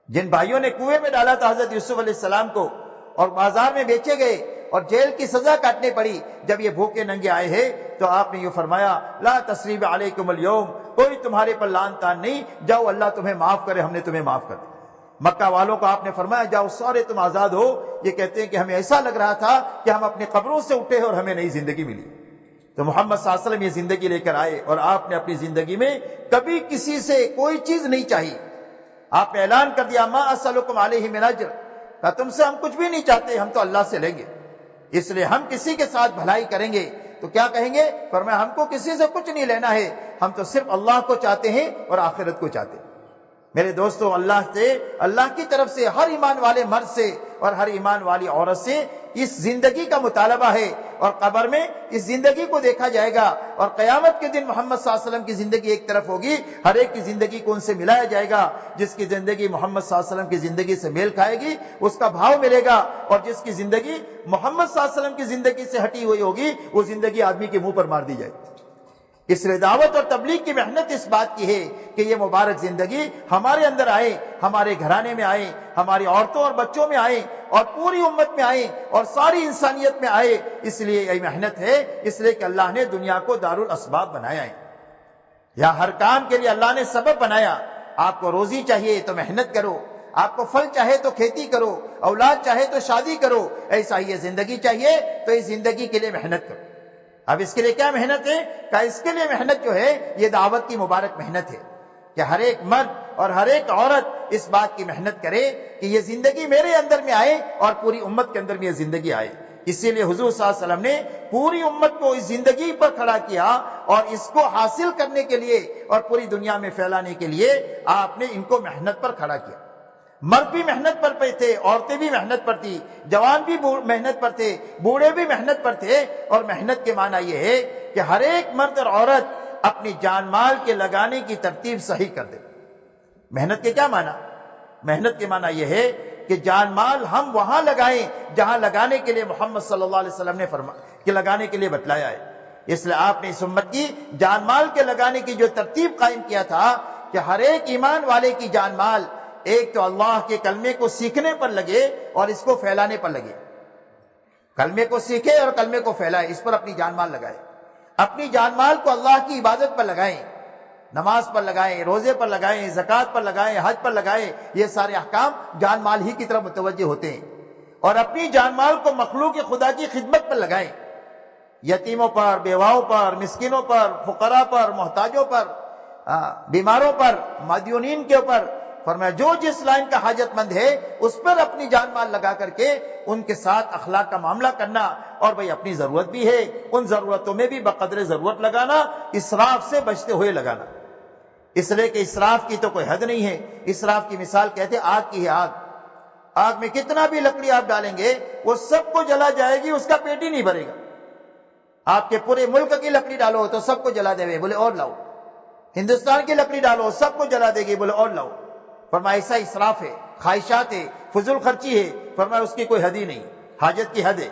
جن بھائیوں نے کنویں میں ڈالا تھا حضرت یوسف علیہ السلام کو اور بازار میں بیچے گئے اور جیل کی سزا کاٹنے پڑی، جب یہ بھوکے ننگے آئے ہیں تو آپ نے یہ فرمایا لا تثریب علیکم اليوم، کوئی تمہارے پر لعن طعن نہیں، جاؤ اللہ تمہیں معاف کرے، ہم نے تمہیں معاف کر دیا۔ مکہ والوں کو آپ نے فرمایا جاؤ سارے تم آزاد ہو۔ یہ کہتے ہیں کہ ہمیں ایسا لگ رہا تھا کہ ہم اپنی قبروں سے اٹھے اور ہمیں نئی زندگی ملی۔ تو محمد صلی اللہ علیہ وسلم یہ زندگی لے کر آئے اور آپ نے اپنی زندگی میں کبھی کسی سے کوئی چیز نہیں چاہی۔ آپ نے اعلان کر دیا ما اسألکم علیہ من اجر، کہ تم سے ہم کچھ بھی نہیں چاہتے، ہم تو اللہ سے لیں گے، اس لیے ہم کسی کے ساتھ بھلائی کریں گے تو کیا کہیں گے؟ فرمایا ہم کو کسی سے کچھ نہیں لینا ہے، ہم تو صرف اللہ کو چاہتے ہیں اور آخرت کو چاہتے ہیں۔ میرے دوستو، اللہ کی طرف سے ہر ایمان والے مرد سے اور ہر ایمان والی عورت سے اس زندگی کا مطالبہ ہے، اور قبر میں اس زندگی کو دیکھا جائے گا، اور قیامت کے دن محمد صلی اللہ علیہ وسلم کی زندگی ایک طرف ہوگی، ہر ایک کی زندگی کو ان سے ملایا جائے گا۔ جس کی زندگی محمد صلی اللہ علیہ وسلم کی زندگی سے میل کھائے گی اس کا بھاؤ ملے گا، اور جس کی زندگی محمد صلی اللہ علیہ وسلم کی زندگی سے ہٹی ہوئی ہوگی وہ زندگی آدمی کے منہ پر مار دی جائے گی۔ اس لیے دعوت اور تبلیغ کی محنت اس بات کی ہے کہ یہ مبارک زندگی ہمارے اندر آئے، ہمارے گھرانے میں آئے، ہماری عورتوں اور بچوں میں آئے، اور پوری امت میں آئے، اور ساری انسانیت میں آئے۔ اس لیے یہ محنت ہے، اس لیے کہ اللہ نے دنیا کو دارالاسباب بنایا ہے، یا ہر کام کے لیے اللہ نے سبب بنایا۔ آپ کو روزی چاہیے تو محنت کرو، آپ کو پھل چاہے تو کھیتی کرو، اولاد چاہے تو شادی کرو، ایسا ہی یہ زندگی چاہیے تو اس زندگی کے لیے محنت کرو۔ اب اس کے لیے کیا محنت ہے؟ کہ اس کے لیے محنت جو ہے یہ دعوت کی مبارک محنت ہے کہ ہر ایک مرد اور ہر ایک عورت اس بات کی محنت کرے کہ یہ زندگی میرے اندر میں آئے اور پوری امت کے اندر میں یہ زندگی آئے۔ اسی لیے حضور صلی اللہ علیہ وسلم نے پوری امت کو اس زندگی پر کھڑا کیا، اور اس کو حاصل کرنے کے لیے اور پوری دنیا میں پھیلانے کے لیے آپ نے ان کو محنت پر کھڑا کیا۔ مرد بھی محنت پر تھے، عورتیں بھی محنت پر تھی، جوان بھی محنت پر تھے، بوڑھے بھی محنت پر تھے، اور محنت کے معنی یہ ہے کہ ہر ایک مرد اور عورت اپنی جان مال کے لگانے کی ترتیب صحیح کر دے۔ محنت کے کیا معنی؟ محنت کے معنی یہ ہے کہ جان مال ہم وہاں لگائیں جہاں لگانے کے لیے محمد صلی اللہ علیہ وسلم نے فرمایا کہ لگانے کے لیے بتلایا ہے۔ اس لیے آپ نے اس امت کی جان مال کے لگانے کی جو ترتیب قائم کیا تھا کہ ہر ایک ایمان والے کی جان مال ایک تو اللہ کے کلمے کو سیکھنے پر لگے اور اس کو پھیلانے پر لگے۔ کلمے کو سیکھے اور کلمے کو پھیلائے، اس پر اپنی جان مال لگائے، اپنی جان مال کو اللہ کی عبادت پر لگائیں، نماز پر لگائیں، روزے پر لگائیں، زکوٰۃ پر لگائیں، حج پر لگائیں۔ یہ سارے احکام جان مال ہی کی طرف متوجہ ہوتے ہیں، اور اپنی جان مال کو مخلوق خدا کی خدمت پر لگائیں، یتیموں پر، بیواؤں پر، مسکینوں پر، فقراء پر، محتاجوں پر، بیماروں پر، مدیونین کے اوپر۔ فرمایا جو جس لائن کا حاجت مند ہے اس پر اپنی جان مال لگا کر کے ان کے ساتھ اخلاق کا معاملہ کرنا، اور بھئی اپنی ضرورت بھی ہے ان ضرورتوں میں بھی بقدر ضرورت لگانا، اسراف سے بچتے ہوئے لگانا۔ اس لیے کہ اسراف کی تو کوئی حد نہیں ہے۔ اسراف کی مثال کہتے آگ کی ہے۔ آگ میں کتنا بھی لکڑی آپ ڈالیں گے وہ سب کو جلا جائے گی، اس کا پیٹ ہی نہیں بھرے گا۔ آپ کے پورے ملک کی لکڑی ڈالو تو سب کو جلا دے گے، بولے اور لاؤ۔ ہندوستان کی لکڑی ڈالو سب کو جلا دے گی، بولے اور لاؤ۔ فرمایا ایسا اسراف ہے، خواہشات ہے، فضول خرچی ہے۔ فرمایا اس کی کوئی حد ہی نہیں، حاجت کی حد ہے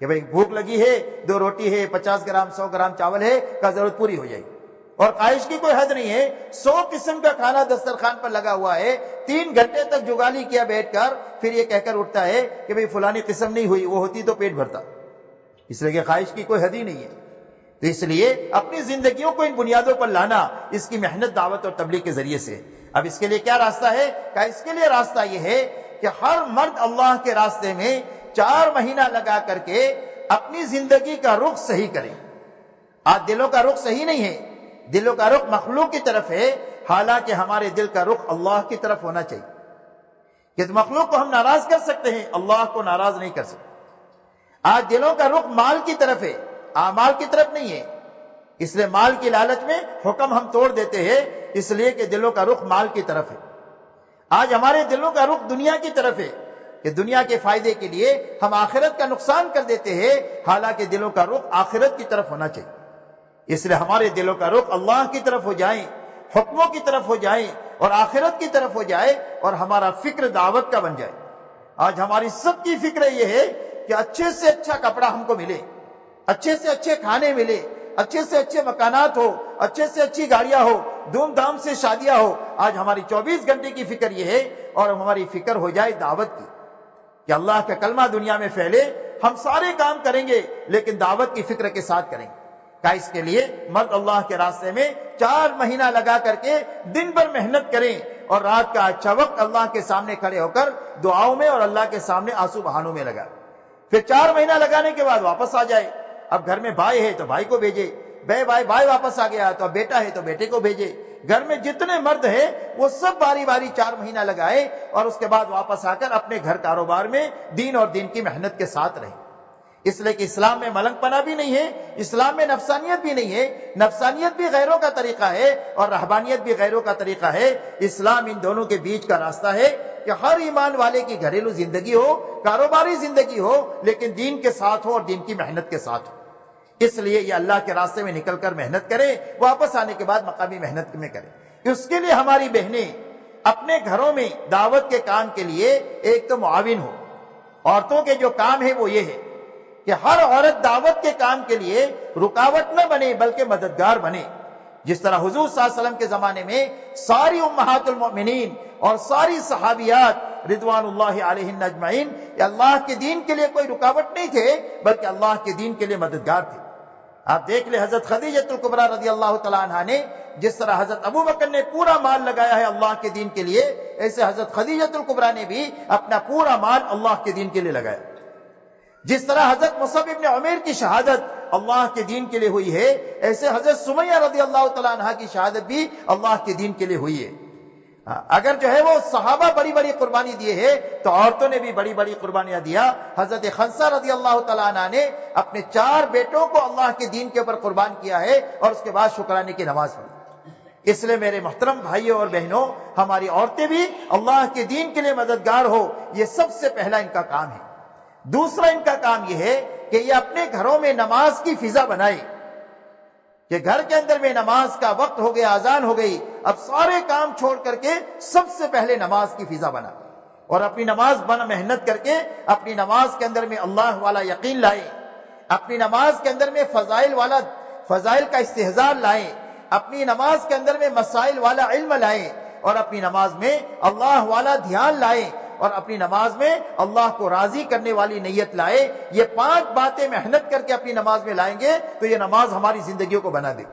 کہ بھئی بھوک لگی ہے، 2 روٹی ہے، 50 گرام 100 گرام چاول ہے کا ضرورت پوری ہو جائے گی، اور خواہش کی کوئی حد نہیں ہے۔ 100 قسم کا کھانا دسترخوان پر لگا ہوا ہے، 3 گھنٹے تک جگالی کیا بیٹھ کر، پھر یہ کہہ کر اٹھتا ہے کہ بھئی فلانی قسم نہیں ہوئی، وہ ہوتی تو پیٹ بھرتا۔ اس لیے کہ خواہش کی کوئی حد ہی نہیں ہے۔ تو اس لیے اپنی زندگیوں کو ان بنیادوں پر لانا، اس کی محنت دعوت اور تبلیغ کے ذریعے سے۔ اب اس کے لیے کیا راستہ ہے؟ کہ اس کے لیے راستہ یہ ہے کہ ہر مرد اللہ کے راستے میں 4 مہینہ لگا کر کے اپنی زندگی کا رخ صحیح کرے۔ آج دلوں کا رخ صحیح نہیں ہے، دلوں کا رخ مخلوق کی طرف ہے، حالانکہ ہمارے دل کا رخ اللہ کی طرف ہونا چاہیے۔ کہ مخلوق کو ہم ناراض کر سکتے ہیں، اللہ کو ناراض نہیں کر سکتے۔ آج دلوں کا رخ مال کی طرف ہے، اعمال کی طرف نہیں ہے۔ اس لیے مال کی لالچ میں حکم ہم توڑ دیتے ہیں، اس لیے کہ دلوں کا رخ مال کی طرف ہے۔ آج ہمارے دلوں کا رخ دنیا کی طرف ہے کہ دنیا کے فائدے کے لیے ہم آخرت کا نقصان کر دیتے ہیں، حالانکہ دلوں کا رخ آخرت کی طرف ہونا چاہیے۔ اس لیے ہمارے دلوں کا رخ اللہ کی طرف ہو جائے، حکموں کی طرف ہو جائے اور آخرت کی طرف ہو جائے، اور ہمارا فکر دعوت کا بن جائے۔ آج ہماری سب کی فکر یہ ہے کہ اچھے سے اچھا کپڑا ہم کو ملے، اچھے سے اچھے کھانے ملے، اچھے سے اچھے مکانات ہو، اچھے سے اچھی گاڑیاں ہو، دھوم دھام سے شادیاں ہو۔ آج ہماری 24 گھنٹے کی فکر یہ ہے، اور ہماری فکر ہو جائے دعوت کی، کہ اللہ کا کلمہ دنیا میں پھیلے۔ ہم سارے کام کریں گے لیکن دعوت کی فکر کے ساتھ کریں گے۔ کہ اس کے لیے مرد اللہ کے راستے میں 4 مہینہ لگا کر کے دن بھر محنت کریں، اور رات کا اچھا وقت اللہ کے سامنے کھڑے ہو کر دعاؤں میں اور اللہ کے سامنے آنسو بہانوں میں لگا۔ پھر 4 مہینہ لگانے کے بعد واپس آ جائے۔ اب گھر میں بھائی ہے تو بھائی کو بھیجے، بھائی واپس آ گیا تو اب بیٹا ہے تو بیٹے کو بھیجے۔ گھر میں جتنے مرد ہیں وہ سب باری باری 4 مہینہ لگائے، اور اس کے بعد واپس آ کر اپنے گھر کاروبار میں دین اور دین کی محنت کے ساتھ رہے۔ اس لیے کہ اسلام میں ملنگ پنا بھی نہیں ہے، اسلام میں نفسانیت بھی نہیں ہے۔ نفسانیت بھی غیروں کا طریقہ ہے اور رہبانیت بھی غیروں کا طریقہ ہے۔ اسلام ان دونوں کے بیچ کا راستہ ہے کہ ہر ایمان والے کی گھریلو زندگی ہو، کاروباری زندگی ہو، لیکن دین کے ساتھ ہو اور دین کی محنت کے ساتھ ہو۔ اس لیے یہ اللہ کے راستے میں نکل کر محنت کرے، واپس آنے کے بعد مقامی محنت میں کرے۔ اس کے لیے ہماری بہنیں اپنے گھروں میں دعوت کے کام کے لیے ایک تو معاون ہو۔ عورتوں کے جو کام ہے وہ یہ ہے کہ ہر عورت دعوت کے کام کے لیے رکاوٹ نہ بنے بلکہ مددگار بنے۔ جس طرح حضور صلی اللہ علیہ وسلم کے زمانے میں ساری امہات المؤمنین اور ساری صحابیات رضوان اللہ علیہن اجمعین اللہ کے دین کے لیے کوئی رکاوٹ نہیں تھے، بلکہ اللہ کے دین کے لیے مددگار تھے۔ آپ دیکھ لیں حضرت خدیجہ الکبریٰ رضی اللہ تعالیٰ عنہا نے جس طرح حضرت ابو بکر نے پورا مال لگایا ہے اللہ کے دین کے لیے، ایسے حضرت خدیجہ الکبریٰ نے بھی اپنا پورا مال اللہ کے دین کے لیے لگایا۔ جس طرح حضرت مصعب ابن عمیر کی شہادت اللہ کے دین کے لیے ہوئی ہے، ایسے حضرت سمیہ رضی اللہ تعالیٰ عنہا کی شہادت بھی اللہ کے دین کے لیے ہوئی ہے۔ اگر جو ہے وہ صحابہ بڑی بڑی قربانی دیے ہیں تو عورتوں نے بھی بڑی بڑی قربانیاں دیا۔ حضرت خنسہ رضی اللہ تعالیٰ عنہ نے اپنے 4 بیٹوں کو اللہ کے دین کے اوپر قربان کیا ہے اور اس کے بعد شکرانے کی نماز پڑھی۔ اس لیے میرے محترم بھائیوں اور بہنوں، ہماری عورتیں بھی اللہ کے دین کے لیے مددگار ہو، یہ سب سے پہلا ان کا کام ہے۔ دوسرا ان کا کام یہ ہے کہ یہ اپنے گھروں میں نماز کی فضا بنائے، کہ گھر کے اندر میں نماز کا وقت ہو گیا، اذان ہو گئی، اب سارے کام چھوڑ کر کے سب سے پہلے نماز کی فضا بنا، اور اپنی نماز محنت کر کے اپنی نماز کے اندر میں اللہ والا یقین لائے، اپنی نماز کے اندر میں فضائل کا استحضار لائیں، اپنی نماز کے اندر میں مسائل والا علم لائیں، اور اپنی نماز میں اللہ والا دھیان لائیں، اور اپنی نماز میں اللہ کو راضی کرنے والی نیت لائے۔ یہ 5 باتیں محنت کر کے اپنی نماز میں لائیں گے تو یہ نماز ہماری زندگیوں کو بنا دے۔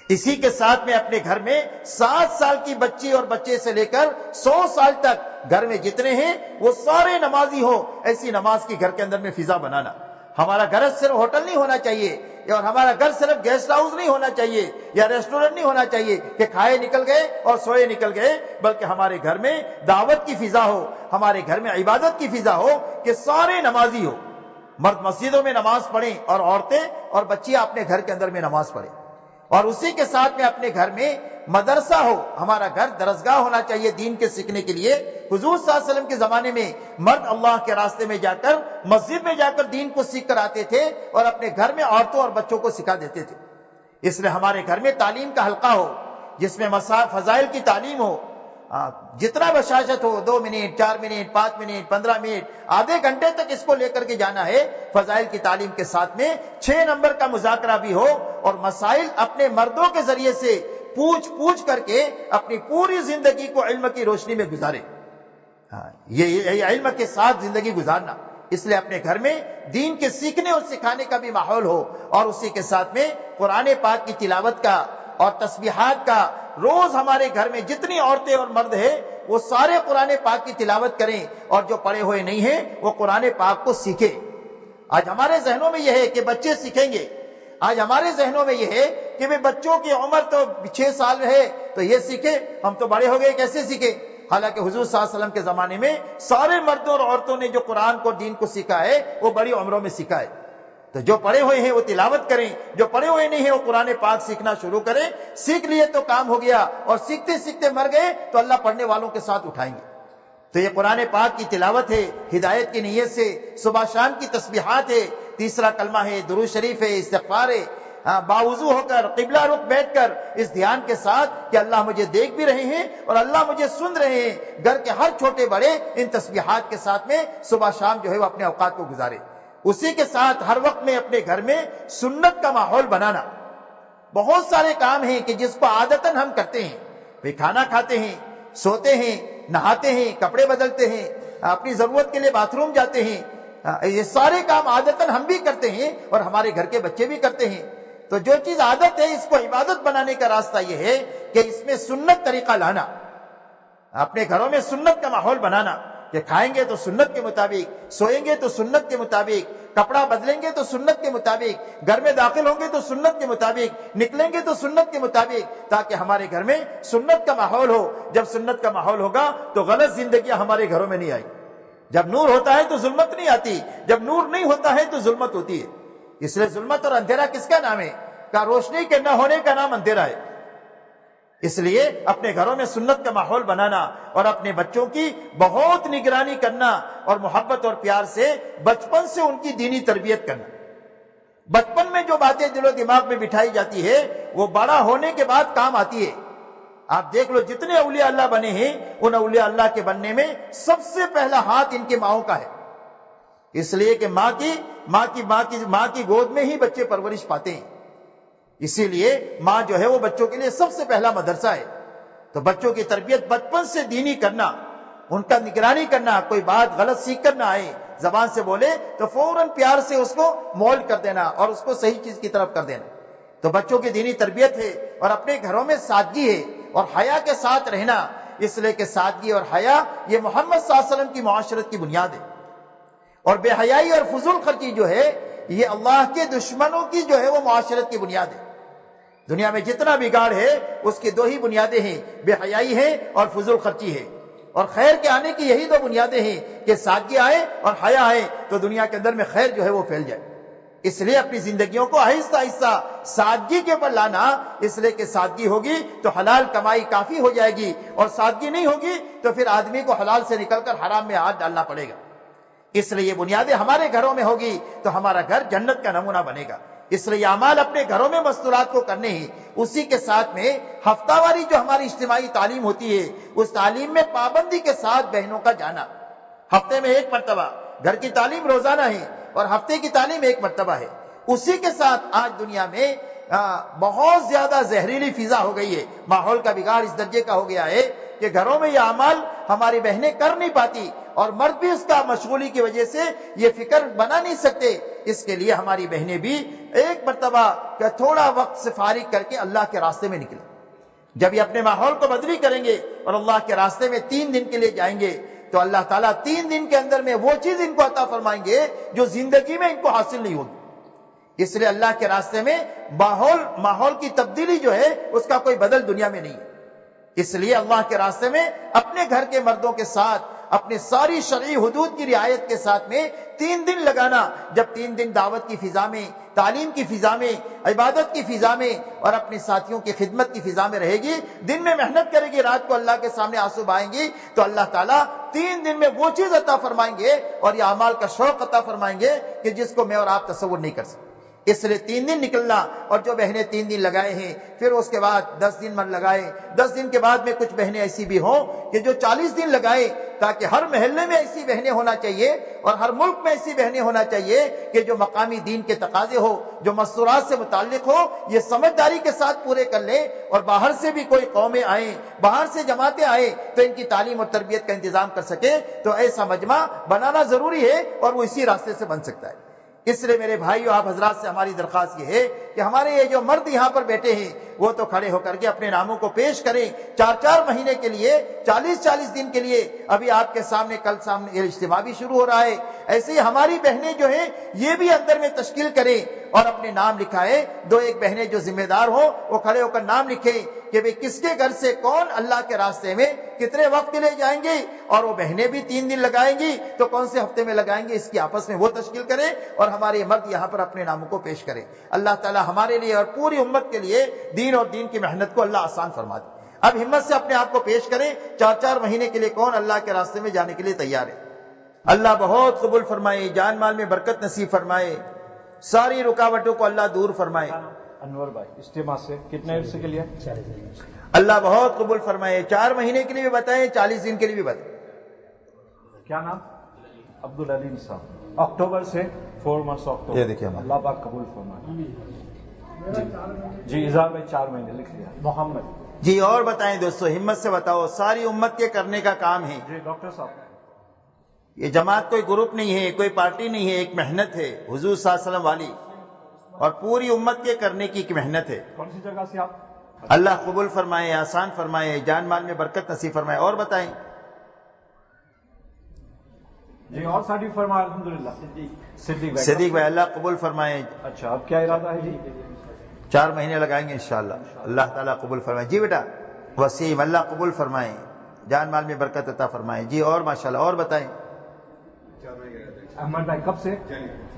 اسی کے ساتھ میں اپنے گھر میں 7 سال کی بچی اور بچے سے لے کر 100 سال تک گھر میں جتنے ہیں وہ سارے نمازی ہو، ایسی نماز کی گھر کے اندر میں فضا بنانا۔ ہمارا گھر صرف ہوٹل نہیں ہونا چاہیے، اور ہمارا گھر صرف گیسٹ ہاؤس نہیں ہونا چاہیے یا ریسٹورنٹ نہیں ہونا چاہیے کہ کھائے نکل گئے اور سوئے نکل گئے، بلکہ ہمارے گھر میں دعوت کی فضا ہو، ہمارے گھر میں عبادت کی فضا ہو کہ سارے نمازی ہو۔ مرد مسجدوں میں نماز پڑھیں اور عورتیں اور بچیاں اپنے گھر کے اندر میں نماز پڑھیں، اور اسی کے ساتھ میں اپنے گھر میں مدرسہ ہو۔ ہمارا گھر درسگاہ ہونا چاہیے دین کے سیکھنے کے لیے۔ حضور صلی اللہ علیہ وسلم کے زمانے میں مرد اللہ کے راستے میں جا کر مسجد میں جا کر دین کو سیکھ کر آتے تھے اور اپنے گھر میں عورتوں اور بچوں کو سکھا دیتے تھے۔ اس لیے ہمارے گھر میں تعلیم کا حلقہ ہو جس میں فضائل کی تعلیم ہو، جتنا بشاشت ہو، 2 منٹ 4 منٹ 5 منٹ 15 منٹ آدھے گھنٹے تک اس کو لے کر کے جانا ہے۔ فضائل کی تعلیم کے ساتھ میں 6 نمبر کا مذاکرہ بھی ہو، اور مسائل اپنے مردوں کے ذریعے سے پوچھ کر کے اپنی پوری زندگی کو علم کی روشنی میں گزارے۔ یہ علم کے ساتھ زندگی گزارنا، اس لیے اپنے گھر میں دین کے سیکھنے اور سکھانے کا بھی ماحول ہو، اور اسی کے ساتھ میں قرآن پاک کی تلاوت کا اور تسبیحات کا روز ہمارے گھر میں جتنی عورتیں اور مرد ہیں وہ سارے قرآن پاک کی تلاوت کریں، اور جو پڑھے ہوئے نہیں ہیں وہ قرآن پاک کو سیکھیں۔ آج ہمارے ذہنوں میں یہ ہے کہ بچے سیکھیں گے، آج ہمارے ذہنوں میں یہ ہے کہ بچوں کی عمر تو 6 سال ہے تو یہ سیکھے، ہم تو بڑے ہو گئے کیسے سیکھے؟ حالانکہ حضور صلی اللہ علیہ وسلم کے زمانے میں سارے مردوں اور عورتوں نے جو قرآن کو دین کو سیکھا ہے وہ بڑی عمروں میں سیکھا ہے۔ تو جو پڑھے ہوئے ہیں وہ تلاوت کریں، جو پڑھے ہوئے نہیں ہیں وہ قرآن پاک سیکھنا شروع کریں۔ سیکھ لیے تو کام ہو گیا، اور سیکھتے سیکھتے مر گئے تو اللہ پڑھنے والوں کے ساتھ اٹھائیں گے۔ تو یہ قرآن پاک کی تلاوت ہے، ہدایت کی نیت سے صبح شام کی تسبیحات ہے، تیسرا کلمہ ہے، درود شریف ہے، استغفار ہے، باوضو ہو کر قبلہ رخ بیٹھ کر اس دھیان کے ساتھ کہ اللہ مجھے دیکھ بھی رہے ہیں اور اللہ مجھے سن رہے ہیں، گھر کے ہر چھوٹے بڑے ان تسبیحات کے ساتھ میں صبح شام جو ہے وہ اپنے اوقات کو گزارے۔ اسی کے ساتھ ہر وقت میں اپنے گھر میں سنت کا ماحول بنانا۔ بہت سارے کام ہیں کہ جس کو عادتاً ہم کرتے ہیں، وہ کھانا کھاتے ہیں، سوتے ہیں، نہاتے ہیں، کپڑے بدلتے ہیں، اپنی ضرورت کے لیے باتھ روم جاتے ہیں، یہ سارے کام عادتاً ہم بھی کرتے ہیں اور ہمارے گھر کے بچے بھی کرتے ہیں۔ تو جو چیز عادت ہے اس کو عبادت بنانے کا راستہ یہ ہے کہ اس میں سنت طریقہ لانا، اپنے گھروں میں سنت کا ماحول بنانا کہ کھائیں گے تو سنت کے مطابق، سوئیں گے تو سنت کے مطابق، کپڑا بدلیں گے تو سنت کے مطابق، گھر میں داخل ہوں گے تو سنت کے مطابق، نکلیں گے تو سنت کے مطابق، تاکہ ہمارے گھر میں سنت کا ماحول ہو۔ جب سنت کا ماحول ہوگا تو غلط زندگیاں ہمارے گھروں میں نہیں آئی۔ جب نور ہوتا ہے تو ظلمت نہیں آتی، جب نور نہیں ہوتا ہے تو ظلمت ہوتی ہے۔ اس لیے ظلمت اور اندھیرا کس کا نام ہے؟ کہ روشنی کے نہ ہونے کا نام اندھیرا ہے۔ اس لیے اپنے گھروں میں سنت کا ماحول بنانا اور اپنے بچوں کی بہت نگرانی کرنا اور محبت اور پیار سے بچپن سے ان کی دینی تربیت کرنا۔ بچپن میں جو باتیں دل و دماغ میں بٹھائی جاتی ہے وہ بڑا ہونے کے بعد کام آتی ہے۔ آپ دیکھ لو جتنے اولیاء اللہ بنے ہیں ان اولیاء اللہ کے بننے میں سب سے پہلا ہاتھ ان کے ماؤں کا ہے، اس لیے کہ ماں کی گود میں ہی بچے پرورش پاتے ہیں۔ اسی لیے ماں جو ہے وہ بچوں کے لیے سب سے پہلا مدرسہ ہے۔ تو بچوں کی تربیت بچپن سے دینی کرنا، ان کا نگرانی کرنا، کوئی بات غلط سیکھ کر نہ آئے، زبان سے بولے تو فوراً پیار سے اس کو مولڈ کر دینا اور اس کو صحیح چیز کی طرف کر دینا۔ تو بچوں کی دینی تربیت ہے اور اپنے گھروں میں سادگی ہے اور حیا کے ساتھ رہنا، اس لیے کہ سادگی اور حیا یہ محمد صلی اللہ علیہ وسلم کی معاشرت کی بنیاد ہے، اور بے حیائی اور فضول خرچی جو ہے یہ اللہ کے دشمنوں کی جو ہے وہ معاشرت کی بنیاد ہے۔ دنیا میں جتنا بگاڑ ہے اس کی دو ہی بنیادیں ہیں، بے حیائی ہے اور فضول خرچی ہے، اور خیر کے آنے کی یہی دو بنیادیں ہیں کہ سادگی آئے اور حیا آئے تو دنیا کے اندر میں خیر جو ہے وہ پھیل جائے۔ اس لیے اپنی زندگیوں کو آہستہ آہستہ سادگی کے اوپر لانا، اس لیے کہ سادگی ہوگی تو حلال کمائی کافی ہو جائے گی، اور سادگی نہیں ہوگی تو پھر آدمی کو حلال سے نکل کر حرام میں ہاتھ ڈالنا پڑے گا۔ اس لیے یہ بنیادیں ہمارے گھروں میں ہوگی تو ہمارا گھر جنت کا نمونہ بنے گا۔ اس لیے اعمال اپنے گھروں میں مستورات کو کرنے ہیں۔ اسی کے ساتھ میں ہفتہ واری جو ہماری اجتماعی تعلیم ہوتی ہے اس تعلیم میں پابندی کے ساتھ بہنوں کا جانا، ہفتے میں ایک مرتبہ، گھر کی تعلیم روزانہ ہے اور ہفتے کی تعلیم ایک مرتبہ ہے۔ اسی کے ساتھ آج دنیا میں بہت زیادہ زہریلی فضا ہو گئی ہے، ماحول کا بگاڑ اس درجے کا ہو گیا ہے کہ گھروں میں یہ اعمال ہماری بہنیں کر نہیں پاتی، اور مرد بھی اس کا مشغولی کی وجہ سے یہ فکر بنا نہیں سکتے۔ اس کے لیے ہماری بہنیں بھی ایک مرتبہ کہ تھوڑا وقت سے فارغ کر کے اللہ کے راستے میں نکلیں۔ جب یہ اپنے ماحول کو بدلی کریں گے اور اللہ کے راستے میں 3 دن کے لیے جائیں گے تو اللہ تعالیٰ 3 دن کے اندر میں وہ چیز ان کو عطا فرمائیں گے جو زندگی میں ان کو حاصل نہیں ہوگی۔ اس لیے اللہ کے راستے میں ماحول کی تبدیلی جو ہے اس کا کوئی بدل دنیا میں نہیں ہے۔ اس لیے اللہ کے راستے میں اپنے گھر کے مردوں کے ساتھ اپنے ساری شرعی حدود کی رعایت کے ساتھ میں 3 دن لگانا۔ جب 3 دن دعوت کی فضا میں، تعلیم کی فضا میں، عبادت کی فضا میں اور اپنے ساتھیوں کی خدمت کی فضا میں رہے گی، دن میں محنت کرے گی، رات کو اللہ کے سامنے آنسو بہائیں گی، تو اللہ تعالیٰ 3 دن میں وہ چیز عطا فرمائیں گے اور یہ اعمال کا شوق عطا فرمائیں گے کہ جس کو میں اور آپ تصور نہیں کر سکتے۔ اس لیے 3 دن نکلنا، اور جو بہنیں 3 دن لگائے ہیں پھر اس کے بعد 10 دن من لگائے، 10 دن کے بعد میں کچھ بہنیں ایسی بھی ہوں کہ جو 40 دن لگائے، تاکہ ہر محلے میں ایسی بہنیں ہونا چاہیے اور ہر ملک میں ایسی بہنیں ہونا چاہیے کہ جو مقامی دین کے تقاضے ہو، جو مستورات سے متعلق ہو، یہ سمجھداری کے ساتھ پورے کر لیں، اور باہر سے بھی کوئی قومیں آئیں، باہر سے جماعتیں آئیں تو ان کی تعلیم اور تربیت کا انتظام کر سکے۔ تو ایسا مجمع بنانا ضروری ہے اور وہ اسی راستے سے بن سکتا ہے۔ اس لیے میرے بھائیو، آپ حضرات سے ہماری درخواست یہ ہے کہ ہمارے یہ جو مرد یہاں پر بیٹھے ہیں وہ تو کھڑے ہو کر کے اپنے ناموں کو پیش کریں 4 مہینے کے لیے، 40 دن کے لیے۔ ابھی آپ کے سامنے کل یہ اجتماع بھی شروع ہو رہا ہے، ایسے ہی ہماری بہنیں جو ہیں یہ بھی اندر میں تشکیل کریں اور اپنے نام لکھائیں۔ 2-1 بہنیں جو ذمہ دار ہوں وہ کھڑے ہو کر نام لکھیں کہ بھئی کس کے گھر سے کون اللہ کے راستے میں کتنے وقت کے لیے جائیں گے، اور وہ بہنیں بھی 3 دن لگائیں گی تو کون سے ہفتے میں لگائیں گے، اس کی آپس میں وہ تشکیل کریں اور ہمارے مرد یہاں پر اپنے ناموں کو پیش کریں۔ اللہ تعالی ہمارے لیے اور پوری امت کے لیے دین اور دین کی محنت کو اللہ آسان فرما دے۔ اب ہمت سے اپنے آپ کو پیش کریں، 4 مہینے کے لیے کون اللہ کے راستے میں جانے کے لیے تیار ہے۔ اللہ بہت قبول فرمائے، جان مال میں برکت نصیب فرمائے، ساری رکاوٹوں کو اللہ دور فرمائے۔ انور بھائی اجتماع سے کتنے عرصے کے لیے؟ اللہ بہت قبول فرمائے. 4 مہینے کے لیے بھی بتائیں, 40 دن کے لیے بھی بتائیں. کیا نام؟ عبدالعلیم صاحب. اکتوبر سے 4 months اکتوبر. یہ دیکھیے اللہ پاک قبول فرمائے. جی اظہار بھائی 4 مہینے لکھ لیا. محمد جی اور بتائیں دوستو, ہمت سے بتاؤ, ساری امت کے کرنے کا کام ہے. جی ڈاکٹر صاحب. یہ جماعت کوئی گروپ نہیں ہے, کوئی پارٹی نہیں ہے, ایک محنت ہے حضور صلی اللہ علیہ وسلم والی, اور پوری امت کے کرنے کی ایک محنت ہے. کون سی جگہ سے آپ؟ اللہ قبول فرمائے, آسان فرمائے, جان مال میں برکت نصیب فرمائے. اور بتائیں. جی اور ساتھی فرمائے الحمدللہ. صدیق بھائی اللہ قبول فرمائے. اچھا اب کیا ارادہ ہے جی؟ 4 مہینے لگائیں گے انشاءاللہ. اللہ تعالیٰ قبول فرمائے. جی بیٹا وسیم اللہ قبول فرمائے, جان مال میں برکت عطا فرمائے. جی اور ماشاءاللہ. اور بتائیں. احمد بھائی کب سے؟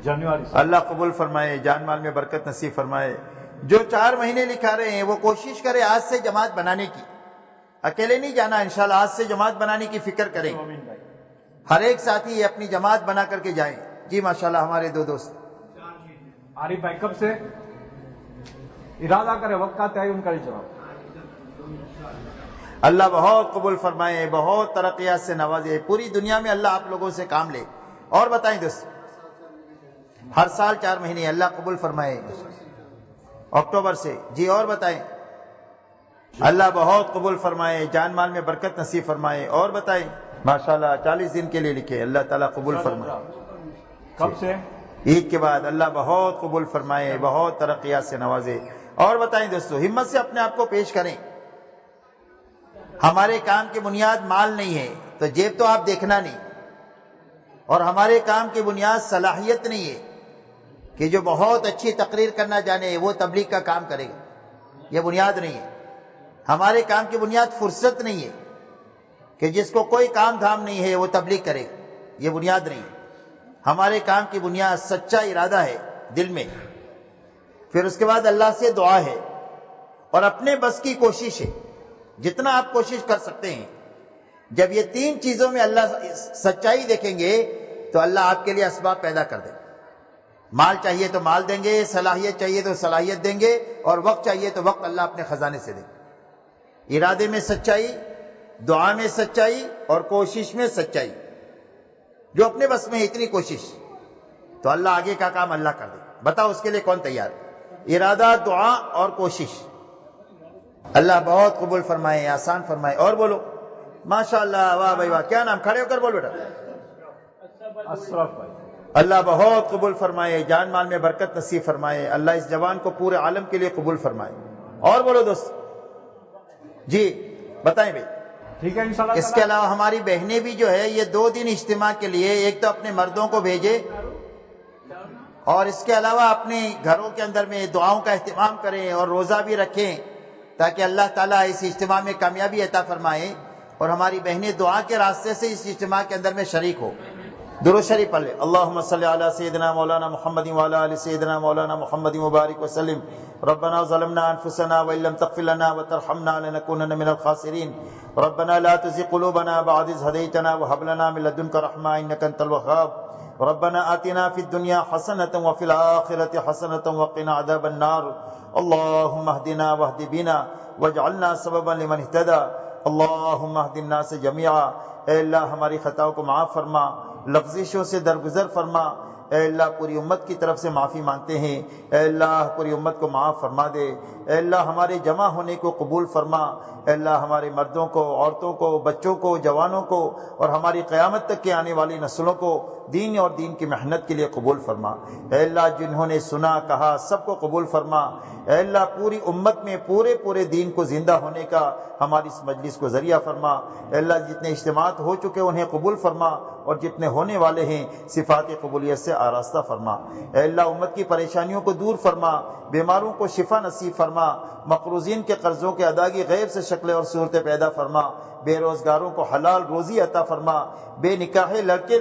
جنوری سے. اللہ قبول فرمائے, جان مال میں برکت نصیب فرمائے. جو 4 مہینے لکھا رہے ہیں وہ کوشش کرے آج سے جماعت بنانے کی. اکیلے نہیں جانا انشاءاللہ, آج سے جماعت بنانے کی فکر کریں. ہر ایک ساتھی اپنی جماعت بنا کر کے جائیں. جی ماشاءاللہ ہمارے 2 دوست. عارف بھائی کب سے؟ ارادہ کرے وقت کا تعین کرے جواب. اللہ بہت قبول فرمائے, بہت ترقیات سے نوازے, پوری دنیا میں اللہ آپ لوگوں سے کام لے. اور بتائیں دوست. ہر سال 4 مہینے اللہ قبول فرمائے اکتوبر سے. جی اور بتائیں. اللہ بہت قبول فرمائے, جان مال میں برکت نصیب فرمائے. اور بتائیں. ماشاءاللہ 40 دن کے لیے لکھے, اللہ تعالیٰ قبول فرمائے. کب سے؟ عید کے بعد. اللہ بہت قبول فرمائے, بہت ترقیات سے نوازے. اور بتائیں دوستو, ہمت سے اپنے آپ کو پیش کریں. ہمارے کام کی بنیاد مال نہیں ہے تو جیب تو آپ دیکھنا نہیں, اور ہمارے کام کی بنیاد صلاحیت نہیں ہے کہ جو بہت اچھی تقریر کرنا جانے وہ تبلیغ کا کام کرے گا, یہ بنیاد نہیں ہے. ہمارے کام کی بنیاد فرصت نہیں ہے کہ جس کو کوئی کام دھام نہیں ہے وہ تبلیغ کرے, یہ بنیاد نہیں ہے. ہمارے کام کی بنیاد سچا ارادہ ہے دل میں, پھر اس کے بعد اللہ سے دعا ہے, اور اپنے بس کی کوشش ہے, جتنا آپ کوشش کر سکتے ہیں. جب یہ 3 چیزوں میں اللہ سچائی دیکھیں گے تو اللہ آپ کے لیے اسباب پیدا کر دیں. مال چاہیے تو مال دیں گے, صلاحیت چاہیے تو صلاحیت دیں گے, اور وقت چاہیے تو وقت اللہ اپنے خزانے سے دیں گے. ارادے میں سچائی, دعا میں سچائی, اور کوشش میں سچائی. جو اپنے بس میں اتنی کوشش, تو اللہ آگے کا کام اللہ کر دے. بتاؤ اس کے لیے کون تیار؟ ارادہ, دعا اور کوشش. اللہ بہت قبول فرمائے, آسان فرمائے. اور بولو ماشاءاللہ. واہ بھائی واہ. کیا نام؟ کھڑے ہو کر بول بیٹا. اشرف بھائی. اللہ بہت قبول فرمائے, جان مال میں برکت نصیب فرمائے. اللہ اس جوان کو پورے عالم کے لیے قبول فرمائے. اور بولو دوست. جی بتائیں بھائی. ٹھیک ہے انشاءاللہ. اس کے علاوہ ہماری بہنیں بھی جو ہے یہ 2 دن اجتماع کے لیے, ایک تو اپنے مردوں کو بھیجے, اور اس کے علاوہ اپنے گھروں کے اندر میں دعاؤں کا اہتمام کریں اور روزہ بھی رکھیں, تاکہ اللہ تعالیٰ اس اجتماع میں کامیابی عطا فرمائے, اور ہماری بہنیں دعا کے راستے سے اس اجتماع کے اندر میں شریک ہو. درود شریف پڑھ لیں. اللہم صلی علی سیدنا مولانا محمد وعلی آل سیدنا مولانا محمد مبارک وسلم. ربنا ظلمنا انفسنا وان لم تغفر لنا وترحمنا لنكونن من الخاسرین. ربنا لا تزغ قلوبنا بعد إذ هديتنا وهب لنا من لدنك رحمة إنك أنت الوهاب. ربنا آتنا في الدنيا حسنة وفي الآخرة حسنة وقنا عذاب النار. اللهم اهدنا واهد بنا واجعلنا سببا لمن اهتدى. اللهم اهد الناس جميعا. اے اللہ ہماری خطاؤں کو معاف فرما, لغزشوں سے درگزر فرما. اے اللہ پوری امت کی طرف سے معافی مانگتے ہیں. اے اللہ پوری امت کو معاف فرما دے. اے اللہ ہمارے جمع ہونے کو قبول فرما. اے اللہ ہمارے مردوں کو, عورتوں کو, بچوں کو, جوانوں کو, اور ہماری قیامت تک کے آنے والی نسلوں کو دین اور دین کی محنت کے لیے قبول فرما. اے اللہ جنہوں نے سنا کہا سب کو قبول فرما. اے اللہ پوری امت میں پورے دین کو زندہ ہونے کا ہماری اس مجلس کو ذریعہ فرما. اے اللہ جتنے اجتماعات ہو چکے انہیں قبول فرما, اور جتنے ہونے والے ہیں صفات قبولیت سے آراستہ فرما. اے اللہ امت کی پریشانیوں کو دور فرما, بیماروں کو شفا نصیب فرما, مقروضین کے قرضوں کے ادائیگی غیر سے شکلیں اور صورتیں پیدا فرما, بے روزگاروں کو حلال روزی عطا فرما, بے نکاح لڑکے